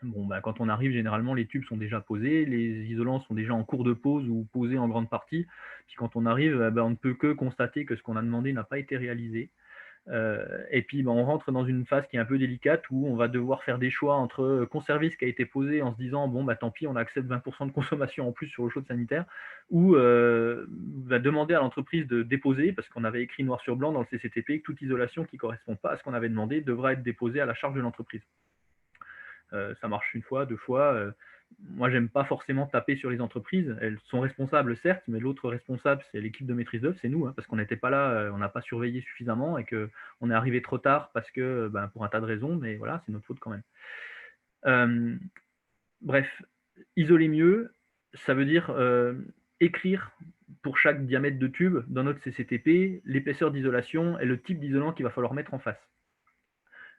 Bon, bah, quand on arrive, généralement, les tubes sont déjà posés, les isolants sont déjà en cours de pose ou posés en grande partie. Puis quand on arrive, bah, on ne peut que constater que ce qu'on a demandé n'a pas été réalisé. Et puis, bah, on rentre dans une phase qui est un peu délicate où on va devoir faire des choix entre, conserver ce qui a été posé en se disant: «Bon, bah, tant pis, on accepte 20 de consommation en plus sur l'eau chaude sanitaire» ou, bah, demander à l'entreprise de déposer parce qu'on avait écrit noir sur blanc dans le CCTP que toute isolation qui ne correspond pas à ce qu'on avait demandé devra être déposée à la charge de l'entreprise. Ça marche une fois, 2 fois, moi j'aime pas forcément taper sur les entreprises. Elles sont responsables certes, mais l'autre responsable, c'est l'équipe de maîtrise d'œuvre, c'est nous, hein, parce qu'on n'était pas là, on n'a pas surveillé suffisamment et qu'on est arrivé trop tard parce que, ben, pour un tas de raisons, mais voilà, c'est notre faute quand même. Hem, bref, isoler mieux, ça veut dire, écrire pour chaque diamètre de tube dans notre CCTP, l'épaisseur d'isolation et le type d'isolant qu'il va falloir mettre en face.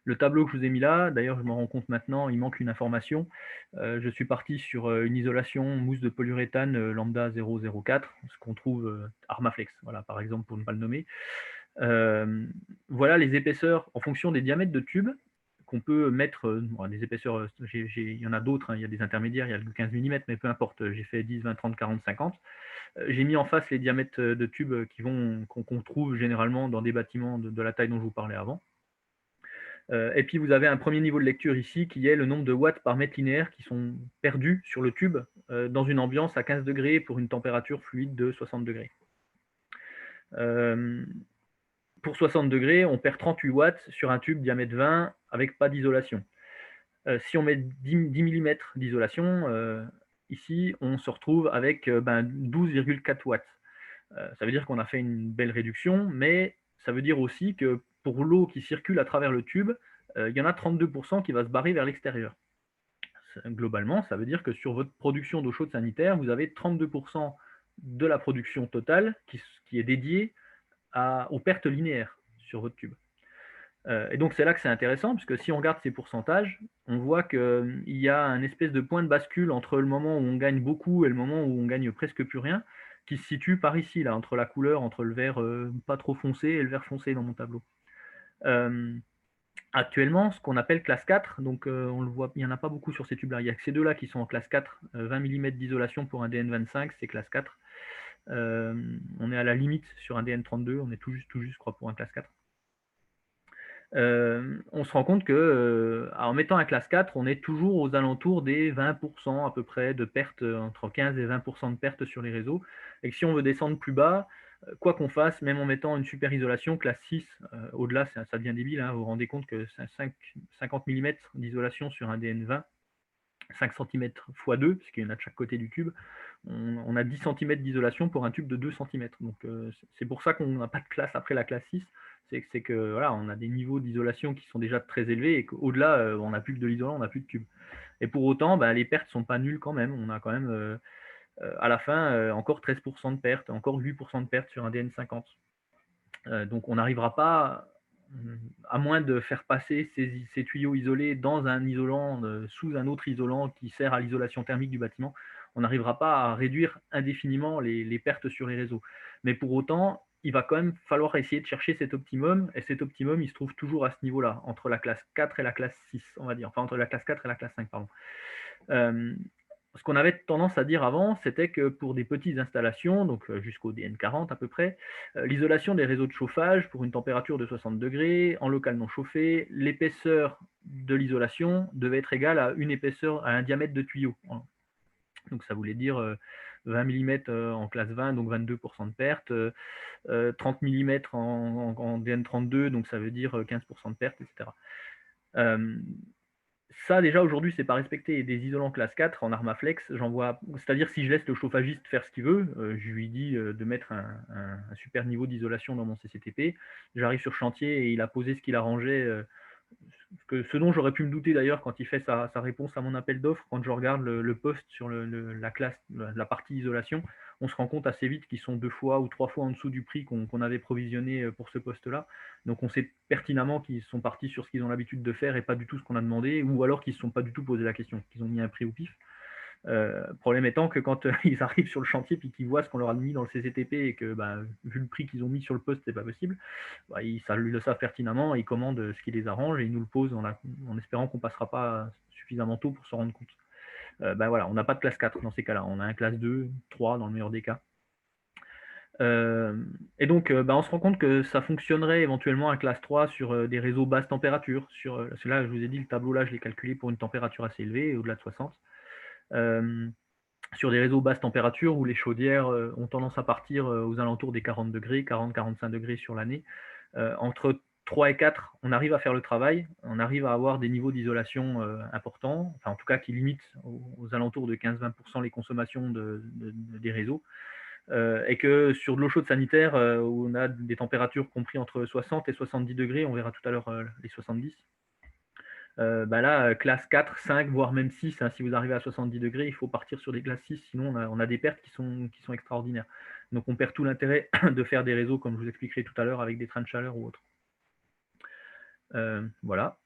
Le tableau que je vous ai mis là, d'ailleurs, je m'en rends compte maintenant, il manque une information. Je suis parti sur, une isolation mousse de polyuréthane, lambda 004, ce qu'on trouve, Armaflex, voilà, par exemple, pour ne pas le nommer. Hem, voilà les épaisseurs en fonction des diamètres de tubes qu'on peut mettre, bon des épaisseurs, il y en a d'autres, hein, il y a des intermédiaires, il y a le 15 millimètres, mais peu importe, j'ai fait 10, 20, 30, 40, 50. J'ai mis en face les diamètres, de tubes, qu'on trouve généralement dans des bâtiments de la taille dont je vous parlais avant. Et puis vous avez un premier niveau de lecture ici qui est le nombre de watts par mètre linéaire qui sont perdus sur le tube, dans une ambiance à 15 degrés pour une température fluide de 60 degrés. Hem, pour 60 degrés, on perd 38 watts sur un tube diamètre 20 avec pas d'isolation. Si on met 10 millimètres d'isolation, ici, on se retrouve avec, ben, 12,4 watts. Ça veut dire qu'on a fait une belle réduction, mais ça veut dire aussi que pour l'eau qui circule à travers le tube, il y en a 32 qui va se barrer vers l'extérieur. Globalement, ça veut dire que sur votre production d'eau chaude sanitaire, vous avez 32 de la production totale qui est dédiée aux pertes linéaires sur votre tube. Et donc c'est là que c'est intéressant, puisque si on regarde ces pourcentages, on voit qu'il y a un espèce de point de bascule entre le moment où on gagne beaucoup et le moment où on gagne presque plus rien, qui se situe par ici, là, entre la couleur, entre le vert pas trop foncé et le vert foncé dans mon tableau. Hem, actuellement, ce qu'on appelle classe 4, donc on le voit, il n'y en a pas beaucoup sur ces tubes-là. Il n'y a que ces deux-là qui sont en classe 4, 20 millimètres d'isolation pour un DN25, c'est classe 4. On est à la limite sur un DN32, on est tout juste, je crois, pour un classe 4. On se rend compte que, en mettant un classe 4, on est toujours aux alentours des 20 à peu près de pertes, entre 15 et 20 de pertes sur les réseaux et que si on veut descendre plus bas, quoi qu'on fasse, même en mettant une super isolation classe 6, au-delà ça devient débile, hein. Vous vous rendez compte que 50 millimètres d'isolation sur un DN20, 5 centimètres x 2, puisqu'il y en a de chaque côté du tube, on a 10 centimètres d'isolation pour un tube de 2 centimètres. Donc c'est pour ça qu'on n'a pas de classe après la classe 6, c'est que voilà, on a des niveaux d'isolation qui sont déjà très élevés et qu'au-delà, on n'a plus que de l'isolant, on n'a plus de tube. Et pour autant, bah, les pertes sont pas nulles quand même. On a quand même à la fin encore 13 de pertes, encore 8 de pertes sur un DN50. Donc on n'arrivera pas, à moins de faire passer ces tuyaux isolés dans un isolant, sous un autre isolant qui sert à l'isolation thermique du bâtiment, on n'arrivera pas à réduire indéfiniment les pertes sur les réseaux. Mais pour autant, il va quand même falloir essayer de chercher cet optimum, et cet optimum, il se trouve toujours à ce niveau-là, entre la classe 4 et la classe 6, on va dire, enfin entre la classe 4 et la classe 5, pardon. Euh, Ce qu'on avait tendance à dire avant, c'était que pour des petites installations, donc jusqu'au DN40 à peu près, l'isolation des réseaux de chauffage pour une température de 60 degrés, en local non chauffé, l'épaisseur de l'isolation devait être égale à une épaisseur, à un diamètre de tuyau. Donc ça voulait dire 20 mm en classe 20, donc 22 de perte, 30 mm en DN32, donc ça veut dire 15 de perte, etc. Ça déjà aujourd'hui, c'est pas respecté et des isolants classe 4 en Armaflex, j'en vois c'est-à-dire si je laisse le chauffagiste faire ce qu'il veut, je lui dis, de mettre un super niveau d'isolation dans mon CCTP. J'arrive sur chantier et il a posé ce qu'il arrangeait, ce dont j'aurais pu me douter d'ailleurs quand il fait sa réponse à mon appel d'offres, quand je regarde le poste sur la classe, la partie isolation, on se rend compte assez vite qu'ils sont 2 fois ou 3 fois en dessous du prix qu'on avait provisionné pour ce poste-là. Donc on sait pertinemment qu'ils sont partis sur ce qu'ils ont l'habitude de faire et pas du tout ce qu'on a demandé, ou alors qu'ils ne se sont pas du tout posé la question, qu'ils ont mis un prix au pif. Problème étant que quand ils arrivent sur le chantier puis qu'ils voient ce qu'on leur a mis dans le CCTP et que bah, vu le prix qu'ils ont mis sur le poste, c'est pas possible, bah, ils le savent pertinemment, ils commandent ce qui les arrange et ils nous le posent en espérant qu'on passera pas suffisamment tôt pour s'en rendre compte. Bah, voilà, on n'a pas de classe 4 dans ces cas-là, on a un classe 2, 3 dans le meilleur des cas. Et donc, bah, on se rend compte que ça fonctionnerait éventuellement un classe 3 sur des réseaux basse température. Parce que là, je vous ai dit, le tableau là, je l'ai calculé pour une température assez élevée, au-delà de 60. Sur des réseaux basse température où les chaudières ont tendance à partir aux alentours des 40 degrés, 40-45 degrés sur l'année. Entre 3 et 4, on arrive à faire le travail, on arrive à avoir des niveaux d'isolation importants, enfin en tout cas qui limitent aux alentours de 15-20% les consommations des réseaux. Et que sur de l'eau chaude sanitaire, où on a des températures compris entre 60 et 70 degrés, on verra tout à l'heure les 70, bah là, classe 4, 5, voire même 6, hein, si vous arrivez à 70 degrés, il faut partir sur des classes 6, sinon on a des pertes qui sont extraordinaires. Donc on perd tout l'intérêt de faire des réseaux, comme je vous expliquerai tout à l'heure, avec des trains de chaleur ou autres. Voilà.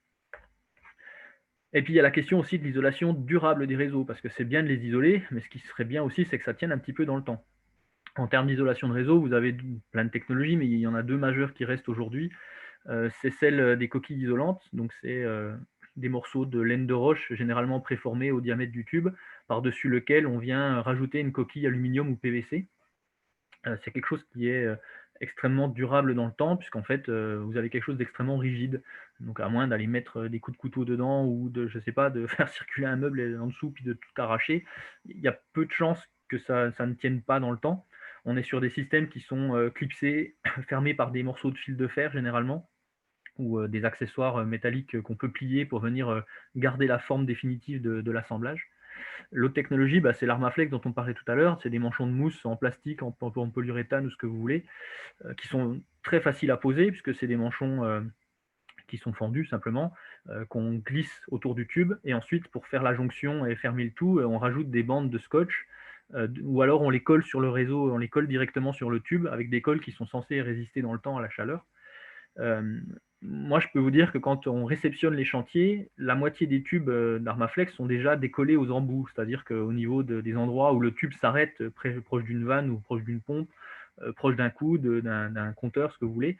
Et puis il y a la question aussi de l'isolation durable des réseaux, parce que c'est bien de les isoler, mais ce qui serait bien aussi, c'est que ça tienne un petit peu dans le temps. En termes d'isolation de réseau, vous avez plein de technologies, mais il y en a deux majeures qui restent aujourd'hui. C'est celle des coquilles isolantes, donc c'est des morceaux de laine de roche, généralement préformés au diamètre du tube, par-dessus lequel on vient rajouter une coquille aluminium ou PVC. C'est quelque chose qui est extrêmement durable dans le temps, puisqu'en fait, vous avez quelque chose d'extrêmement rigide. Donc à moins d'aller mettre des coups de couteau dedans ou de, je sais pas, de faire circuler un meuble en dessous puis de tout arracher, il y a peu de chances que ça ne tienne pas dans le temps. On est sur des systèmes qui sont clipsés, fermés par des morceaux de fil de fer généralement, ou des accessoires métalliques qu'on peut plier pour venir garder la forme définitive de l'assemblage. L'autre technologie, bah, c'est l'Armaflex dont on parlait tout à l'heure. C'est des manchons de mousse en plastique, en polyuréthane ou ce que vous voulez, qui sont très faciles à poser puisque c'est des manchons qui sont fendus simplement, qu'on glisse autour du tube. Et ensuite, pour faire la jonction et fermer le tout, on rajoute des bandes de scotch ou alors on les colle sur le réseau, on les colle directement sur le tube avec des colles qui sont censées résister dans le temps à la chaleur. Moi, je peux vous dire que quand on réceptionne les chantiers, la moitié des tubes d'Armaflex sont déjà décollés aux embouts, c'est-à-dire qu'au niveau des endroits où le tube s'arrête, proche d'une vanne ou proche d'une pompe, proche d'un coude, d'un compteur, ce que vous voulez,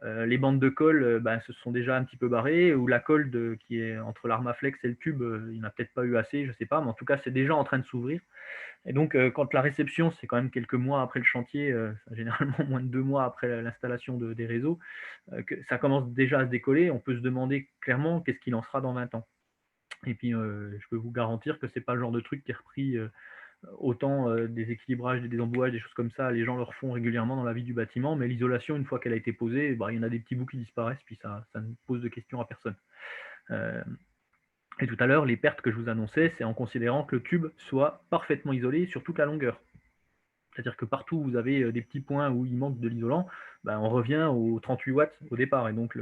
les bandes de colle bah, se sont déjà un petit peu barrées, ou la colle qui est entre l'Armaflex et le tube, il n'a peut-être pas eu assez, je ne sais pas, mais en tout cas, c'est déjà en train de s'ouvrir. Et donc, quand la réception, c'est quand même quelques mois après le chantier, généralement moins de 2 mois après l'installation des réseaux, que ça commence déjà à se décoller, on peut se demander clairement qu'est-ce qu'il en sera dans 20 ans. Et puis, je peux vous garantir que c'est pas le genre de truc qui est repris autant des équilibrages, des embouages, des choses comme ça, les gens le refont régulièrement dans la vie du bâtiment, mais l'isolation, une fois qu'elle a été posée, bah, il y en a des petits bouts qui disparaissent, puis ça ne pose de questions à personne. Euh, et tout à l'heure, les pertes que je vous annonçais, c'est en considérant que le tube soit parfaitement isolé sur toute la longueur. C'est-à-dire que partout où vous avez des petits points où il manque de l'isolant, ben, on revient aux 38 watts au départ. Et donc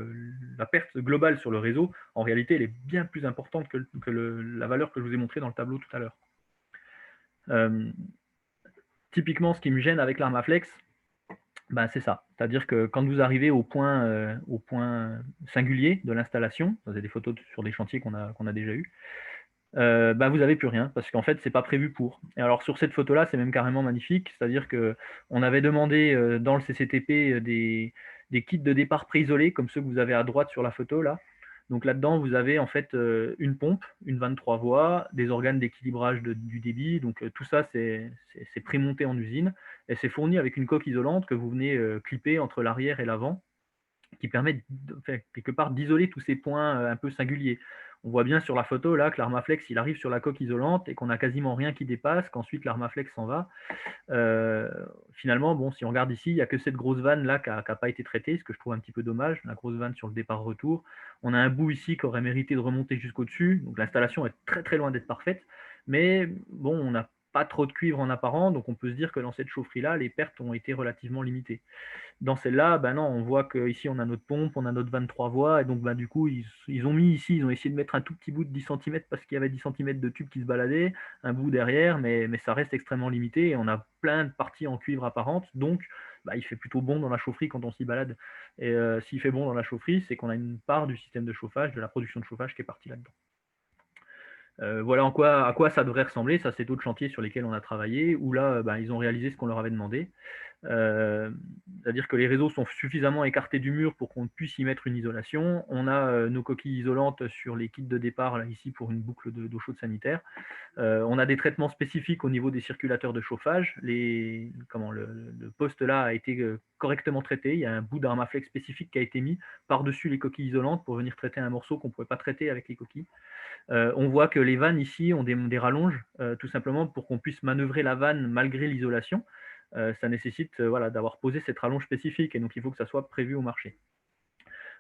la perte globale sur le réseau, en réalité, elle est bien plus importante que la valeur que je vous ai montrée dans le tableau tout à l'heure. Typiquement, ce qui me gêne avec l'Armaflex, ben, c'est ça. C'est-à-dire que quand vous arrivez au point singulier de l'installation, vous avez des photos sur des chantiers qu'on a déjà eus, bah, vous n'avez plus rien parce qu'en fait, c'est pas prévu pour. Et alors sur cette photo-là, c'est même carrément magnifique, c'est-à-dire qu'on avait demandé dans le CCTP des kits de départ pré-isolés comme ceux que vous avez à droite sur la photo là. Donc là-dedans, vous avez en fait une pompe, une 23 voies, des organes d'équilibrage du débit. Donc tout ça, c'est pré-monté en usine et c'est fourni avec une coque isolante que vous venez clipper entre l'arrière et l'avant, qui permet quelque part d'isoler tous ces points un peu singuliers. On voit bien sur la photo là que l'Armaflex, il arrive sur la coque isolante et qu'on a quasiment rien qui dépasse, qu'ensuite l'Armaflex s'en va. Heu, Finalement, bon, si on regarde ici, il y a que cette grosse vanne là qui a pas été traitée, ce que je trouve un petit peu dommage, la grosse vanne sur le départ-retour. On a un bout ici qui aurait mérité de remonter jusqu'au-dessus, donc l'installation est très, très loin d'être parfaite, mais bon, on n'a pas trop de cuivre en apparent, donc on peut se dire que dans cette chaufferie-là, les pertes ont été relativement limitées. Dans celle-là, bah non, on voit qu'ici on a notre pompe, on a notre 23 voies, et donc bah, du coup, ils ont mis ici, ils ont essayé de mettre un tout petit bout de 10 centimètres parce qu'il y avait 10 centimètres de tube qui se baladait, un bout derrière, mais ça reste extrêmement limité, et on a plein de parties en cuivre apparentes, donc bah, il fait plutôt bon dans la chaufferie quand on s'y balade. Et s'il fait bon dans la chaufferie, c'est qu'on a une part du système de chauffage, de la production de chauffage qui est partie là-dedans. Voilà à quoi ça devrait ressembler. Ça, c'est d'autres chantiers sur lesquels on a travaillé, où là, bah, ils ont réalisé ce qu'on leur avait demandé. Euh, C'est-à-dire que les réseaux sont suffisamment écartés du mur pour qu'on puisse y mettre une isolation. On a nos coquilles isolantes sur les kits de départ, là, ici, pour une boucle d'eau chaude sanitaire. On a des traitements spécifiques au niveau des circulateurs de chauffage. Le poste là a été correctement traité. Il y a un bout d'Armaflex spécifique qui a été mis par-dessus les coquilles isolantes pour venir traiter un morceau qu'on ne pouvait pas traiter avec les coquilles. On voit que les vannes ici ont des rallonges, tout simplement pour qu'on puisse manœuvrer la vanne malgré l'isolation. Ça nécessite voilà, d'avoir posé cette rallonge spécifique, et donc il faut que ça soit prévu au marché.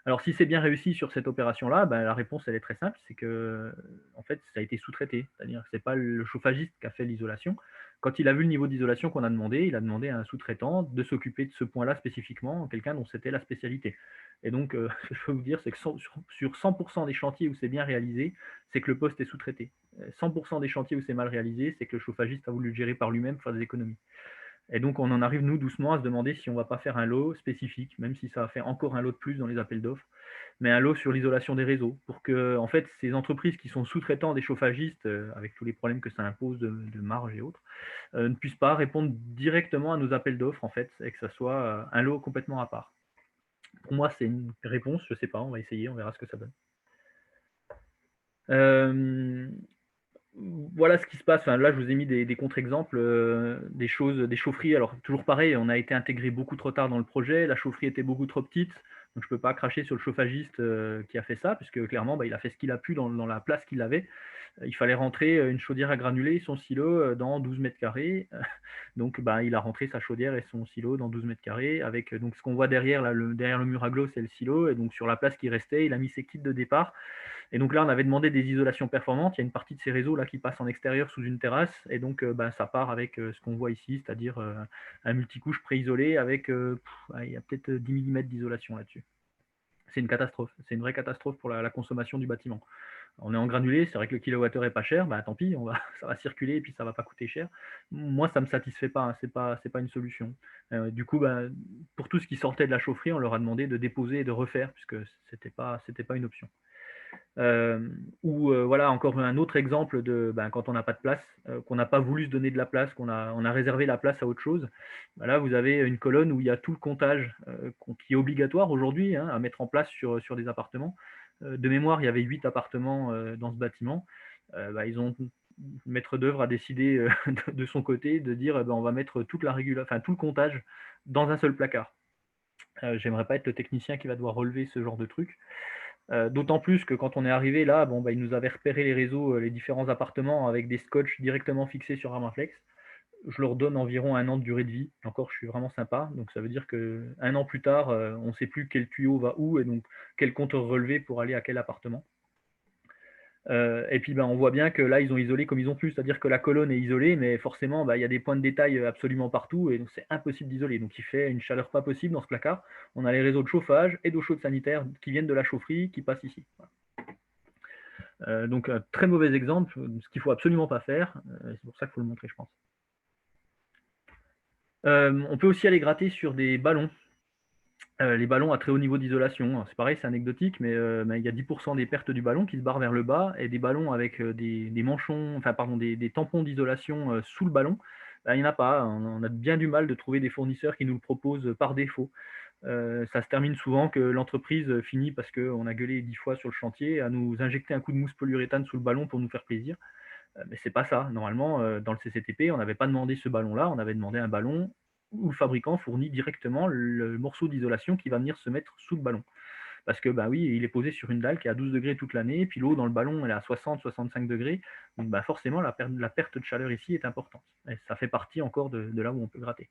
Alors si c'est bien réussi sur cette opération-là, ben, la réponse elle est très simple, c'est que en fait ça a été sous-traité, c'est-à-dire que c'est pas le chauffagiste qui a fait l'isolation. Quand il a vu le niveau d'isolation qu'on a demandé, il a demandé à un sous-traitant de s'occuper de ce point-là spécifiquement, quelqu'un dont c'était la spécialité. Et donc ce que je peux vous dire, c'est que sur 100% des chantiers où c'est bien réalisé, c'est que le poste est sous-traité. 100% des chantiers où c'est mal réalisé, c'est que le chauffagiste a voulu le gérer par lui-même pour faire des économies. Et donc, on en arrive, nous, doucement, à se demander si on ne va pas faire un lot spécifique, même si ça va faire encore un lot de plus dans les appels d'offres, mais un lot sur l'isolation des réseaux, pour que, en fait, ces entreprises qui sont sous-traitants des chauffagistes, avec tous les problèmes que ça impose de marge et autres, ne puissent pas répondre directement à nos appels d'offres, en fait, et que ça soit un lot complètement à part. Pour moi, c'est une réponse, je ne sais pas, on va essayer, on verra ce que ça donne. Euh, Voilà ce qui se passe. Enfin, là, je vous ai mis des contre-exemples, des choses, des chaufferies. Alors, toujours pareil, on a été intégré beaucoup trop tard dans le projet. La chaufferie était beaucoup trop petite. Donc, je ne peux pas cracher sur le chauffagiste qui a fait ça, puisque clairement, bah, il a fait ce qu'il a pu dans la place qu'il avait. Il fallait rentrer une chaudière à granulés, son silo dans 12 mètres carrés. Donc, bah, il a rentré sa chaudière et son silo dans 12 mètres carrés. Avec donc, ce qu'on voit derrière, là, derrière le mur à glow, c'est le silo. Et donc, sur la place qui restait, il a mis ses kits de départ. Et donc là, on avait demandé des isolations performantes. Il y a une partie de ces réseaux là qui passe en extérieur sous une terrasse, et donc ça part avec ce qu'on voit ici, c'est-à-dire un multicouche pré-isolé avec il y a peut-être 10 mm d'isolation là-dessus. C'est une catastrophe, c'est une vraie catastrophe pour la consommation du bâtiment. On est en granulé, c'est vrai que le kilowattheure est pas cher, bah tant pis, ça va circuler et puis ça va pas coûter cher. Moi, ça me satisfait pas, hein, c'est pas une solution. Du coup, bah, pour tout ce qui sortait de la chaufferie, on leur a demandé de déposer et de refaire, puisque c'était pas une option. Ou voilà, encore un autre exemple de quand on n'a pas de place, qu'on n'a pas voulu se donner de la place, on a réservé la place à autre chose. Bah là, vous avez une colonne où il y a tout le comptage qui est obligatoire aujourd'hui à mettre en place sur des appartements. De mémoire, il y avait 8 appartements dans ce bâtiment. Ils ont le maître d'œuvre a décidé de son côté de dire on va mettre toute tout le comptage dans un seul placard. J'aimerais pas être le technicien qui va devoir relever ce genre de truc. D'autant plus que quand on est arrivé là, il nous avait repéré les réseaux, les différents appartements avec des scotch directement fixés sur Armaflex. Je leur donne environ 1 an de durée de vie. Encore, je suis vraiment sympa. Donc ça veut dire qu'un an plus tard, on ne sait plus quel tuyau va où et donc quel compteur relever pour aller à quel appartement. Et puis on voit bien que là, ils ont isolé comme ils ont pu, c'est-à-dire que la colonne est isolée, mais forcément, il y a des points de détail absolument partout, et donc c'est impossible d'isoler. Donc il fait une chaleur pas possible dans ce placard. On a les réseaux de chauffage et d'eau chaude sanitaire qui viennent de la chaufferie qui passent ici. Donc un très mauvais exemple, ce qu'il ne faut absolument pas faire. C'est pour ça qu'il faut le montrer, je pense. On peut aussi aller gratter sur des ballons. Les ballons à très haut niveau d'isolation, c'est pareil, c'est anecdotique, mais il y a 10% des pertes du ballon qui se barrent vers le bas, et des ballons avec des manchons, enfin pardon, des tampons d'isolation sous le ballon, il n'y en a pas. On a bien du mal de trouver des fournisseurs qui nous le proposent par défaut. Ça se termine souvent que l'entreprise finit, parce qu'on a gueulé 10 fois sur le chantier, à nous injecter un coup de mousse polyuréthane sous le ballon pour nous faire plaisir. Mais c'est pas ça. Normalement, dans le CCTP, on n'avait pas demandé ce ballon-là, on avait demandé un ballon où le fabricant fournit directement le morceau d'isolation qui va venir se mettre sous le ballon. parce que bah oui, il est posé sur une dalle qui est à 12 degrés toute l'année, puis l'eau dans le ballon elle est à 60-65 degrés, donc bah forcément la perte de chaleur ici est importante. Et ça fait partie encore de là où on peut gratter.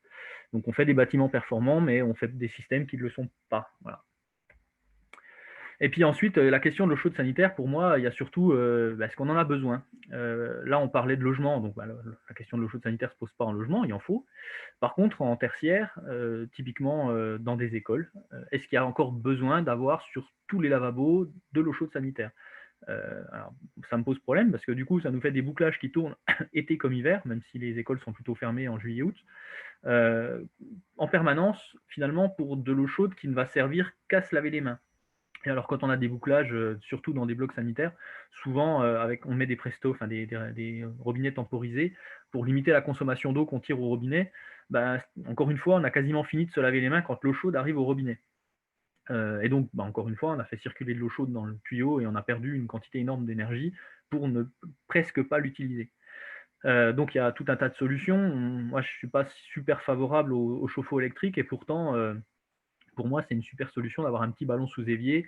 Donc on fait des bâtiments performants, mais on fait des systèmes qui ne le sont pas. Voilà. Et puis ensuite, la question de l'eau chaude sanitaire, pour moi, il y a surtout est-ce qu'on en a besoin. Là, on parlait de logement, donc bah, la question de l'eau chaude sanitaire ne se pose pas en logement, il en faut. Par contre, en tertiaire, typiquement dans des écoles, est-ce qu'il y a encore besoin d'avoir sur tous les lavabos de l'eau chaude sanitaire? Alors, ça me pose problème parce que du coup, ça nous fait des bouclages qui tournent été comme hiver, même si les écoles sont plutôt fermées en juillet-août, en permanence, finalement, pour de l'eau chaude qui ne va servir qu'à se laver les mains. Et alors, quand on a des bouclages, surtout dans des blocs sanitaires, souvent, on met des prestos, enfin des robinets temporisés pour limiter la consommation d'eau qu'on tire au robinet. Bah, encore une fois, on a quasiment fini de se laver les mains quand l'eau chaude arrive au robinet. Et donc, bah, encore une fois, on a fait circuler de l'eau chaude dans le tuyau et on a perdu une quantité énorme d'énergie pour ne presque pas l'utiliser. Donc, il y a tout un tas de solutions. Moi, je ne suis pas super favorable au chauffe-eau électrique et pourtant, pour moi, c'est une super solution d'avoir un petit ballon sous évier,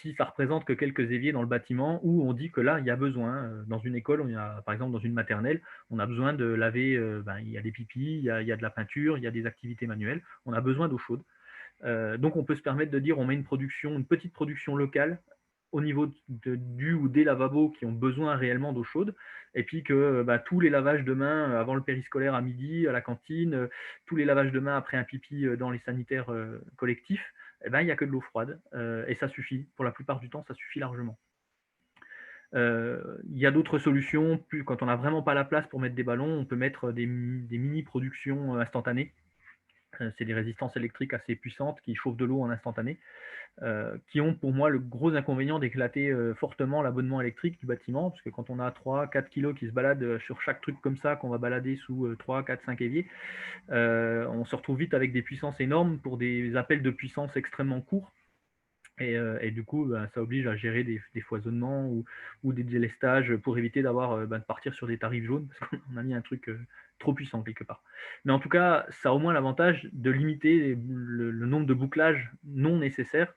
si ça représente que quelques éviers dans le bâtiment où on dit que là, il y a besoin. Dans une école, par exemple, dans une maternelle, on a besoin de laver, il y a des pipis, il y a de la peinture, il y a des activités manuelles, on a besoin d'eau chaude. Donc on peut se permettre de dire on met une petite production locale au niveau du ou des lavabos qui ont besoin réellement d'eau chaude, et puis que tous les lavages de mains avant le périscolaire à midi, à la cantine, tous les lavages de mains après un pipi dans les sanitaires collectifs, eh ben, il n'y a que de l'eau froide, et ça suffit. Pour la plupart du temps, ça suffit largement. Il y a d'autres solutions, quand on n'a vraiment pas la place pour mettre des ballons, on peut mettre des mini-productions instantanées. C'est des résistances électriques assez puissantes qui chauffent de l'eau en instantané, qui ont pour moi le gros inconvénient d'éclater fortement l'abonnement électrique du bâtiment, parce que quand on a 3-4 kilos qui se baladent sur chaque truc comme ça, qu'on va balader sous 3, 4, 5 éviers, on se retrouve vite avec des puissances énormes pour des appels de puissance extrêmement courts. Et du coup, ça oblige à gérer des foisonnements ou des délestages pour éviter de partir sur des tarifs jaunes, parce qu'on a mis un truc trop puissant quelque part. Mais en tout cas, ça a au moins l'avantage de limiter le nombre de bouclages non nécessaires,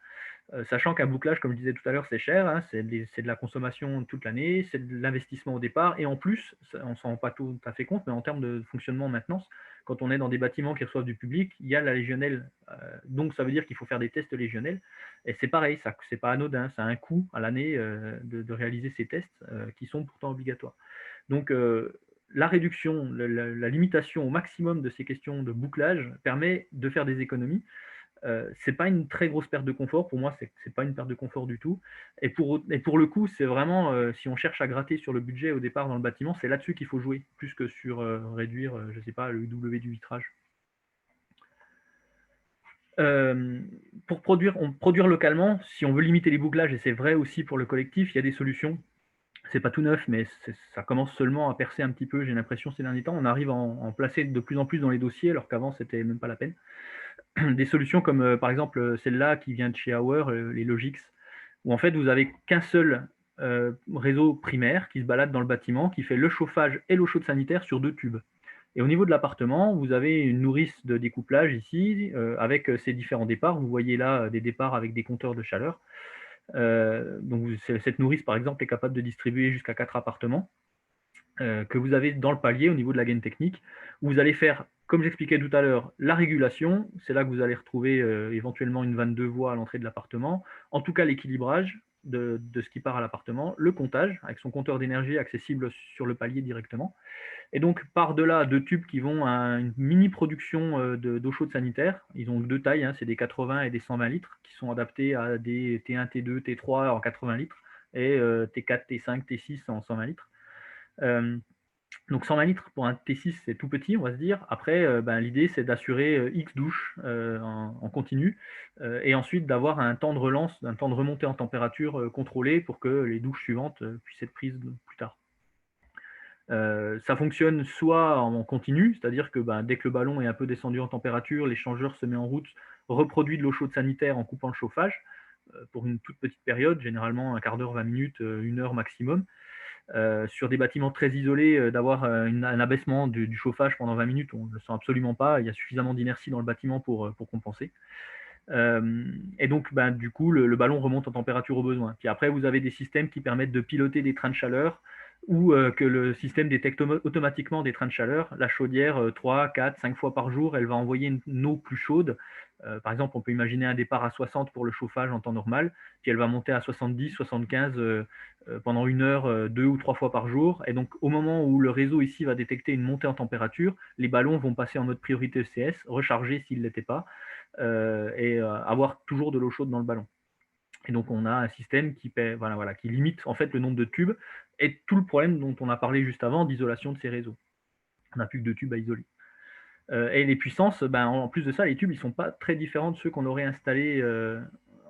sachant qu'un bouclage, comme je disais tout à l'heure, c'est cher, hein, c'est de la consommation toute l'année, c'est de l'investissement au départ, et en plus, on ne s'en rend pas tout à fait compte, mais en termes de fonctionnement maintenance, quand on est dans des bâtiments qui reçoivent du public, il y a la légionnelle, donc ça veut dire qu'il faut faire des tests légionnels, et c'est pareil, ça c'est pas anodin, ça a un coût à l'année de réaliser ces tests qui sont pourtant obligatoires. Donc la réduction, la limitation au maximum de ces questions de bouclage permet de faire des économies. C'est pas une très grosse perte de confort. Pour moi, c'est pas une perte de confort du tout. Et pour le coup, c'est vraiment, si on cherche à gratter sur le budget au départ dans le bâtiment, c'est là-dessus qu'il faut jouer, plus que sur réduire, je sais pas, le UW du vitrage. Pour produire localement, si on veut limiter les bouclages, et c'est vrai aussi pour le collectif, il y a des solutions. C'est pas tout neuf, mais ça commence seulement à percer un petit peu, j'ai l'impression, ces derniers temps. On arrive à en placer de plus en plus dans les dossiers, alors qu'avant, c'était même pas la peine. Des solutions comme par exemple celle-là qui vient de chez Hour, les Logix, où en fait vous avez qu'un seul réseau primaire qui se balade dans le bâtiment, qui fait le chauffage et l'eau chaude sanitaire sur 2 tubes. Et au niveau de l'appartement, vous avez une nourrice de découplage ici, avec ses différents départs. Vous voyez là des départs avec des compteurs de chaleur. Donc cette nourrice, par exemple, est capable de distribuer jusqu'à 4 appartements. Que vous avez dans le palier au niveau de la gaine technique, où vous allez faire, comme j'expliquais tout à l'heure, la régulation. C'est là que vous allez retrouver éventuellement une vanne de voie à l'entrée de l'appartement. En tout cas, l'équilibrage de ce qui part à l'appartement, le comptage avec son compteur d'énergie accessible sur le palier directement. Et donc, par-delà 2 tubes qui vont à une mini-production d'eau chaude sanitaire. Ils ont 2 tailles, hein, c'est des 80 et des 120 litres, qui sont adaptés à des T1, T2, T3 en 80 litres, et T4, T5, T6 en 120 litres. Donc 120 litres pour un T6, c'est tout petit, on va se dire. Après, l'idée, c'est d'assurer X douches en continu, et ensuite d'avoir un temps de relance, un temps de remontée en température contrôlé pour que les douches suivantes puissent être prises plus tard. Ça fonctionne soit en continu, c'est-à-dire que dès que le ballon est un peu descendu en température, l'échangeur se met en route, reproduit de l'eau chaude sanitaire en coupant le chauffage, pour une toute petite période, généralement un quart d'heure, 20 minutes, 1 heure maximum. Sur des bâtiments très isolés, d'avoir un abaissement du chauffage pendant 20 minutes, on ne le sent absolument pas. Il y a suffisamment d'inertie dans le bâtiment pour compenser. Et donc, ben, du coup, le ballon remonte en température au besoin. Puis après, vous avez des systèmes qui permettent de piloter des trains de chaleur ou que le système détecte automatiquement des trains de chaleur. La chaudière, 3, 4, 5 fois par jour, elle va envoyer une eau plus chaude. Par exemple, on peut imaginer un départ à 60 pour le chauffage en temps normal, puis elle va monter à 70, 75 pendant 1 heure, 2 ou 3 fois par jour. Et donc, au moment où le réseau ici va détecter une montée en température, les ballons vont passer en mode priorité ECS, recharger s'ils ne l'étaient pas, et avoir toujours de l'eau chaude dans le ballon. Et donc, on a un système qui limite en fait le nombre de tubes et tout le problème dont on a parlé juste avant d'isolation de ces réseaux. On n'a plus que 2 tubes à isoler. Et les puissances, ben, en plus de ça, les tubes, ils ne sont pas très différents de ceux qu'on aurait installés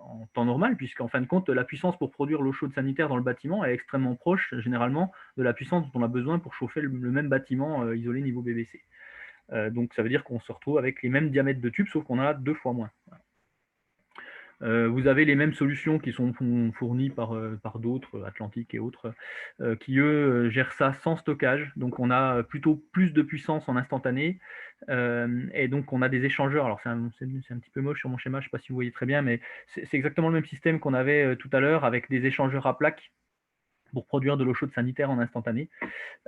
en temps normal, puisqu'en fin de compte, la puissance pour produire l'eau chaude sanitaire dans le bâtiment est extrêmement proche, généralement, de la puissance dont on a besoin pour chauffer le même bâtiment isolé niveau BBC. Donc, ça veut dire qu'on se retrouve avec les mêmes diamètres de tubes, sauf qu'on a 2 fois moins. Vous avez les mêmes solutions qui sont fournies par d'autres, Atlantique et autres, qui eux gèrent ça sans stockage. Donc on a plutôt plus de puissance en instantané. Et donc on a des échangeurs. Alors c'est un petit peu moche sur mon schéma, je ne sais pas si vous voyez très bien, mais c'est exactement le même système qu'on avait tout à l'heure avec des échangeurs à plaques pour produire de l'eau chaude sanitaire en instantané.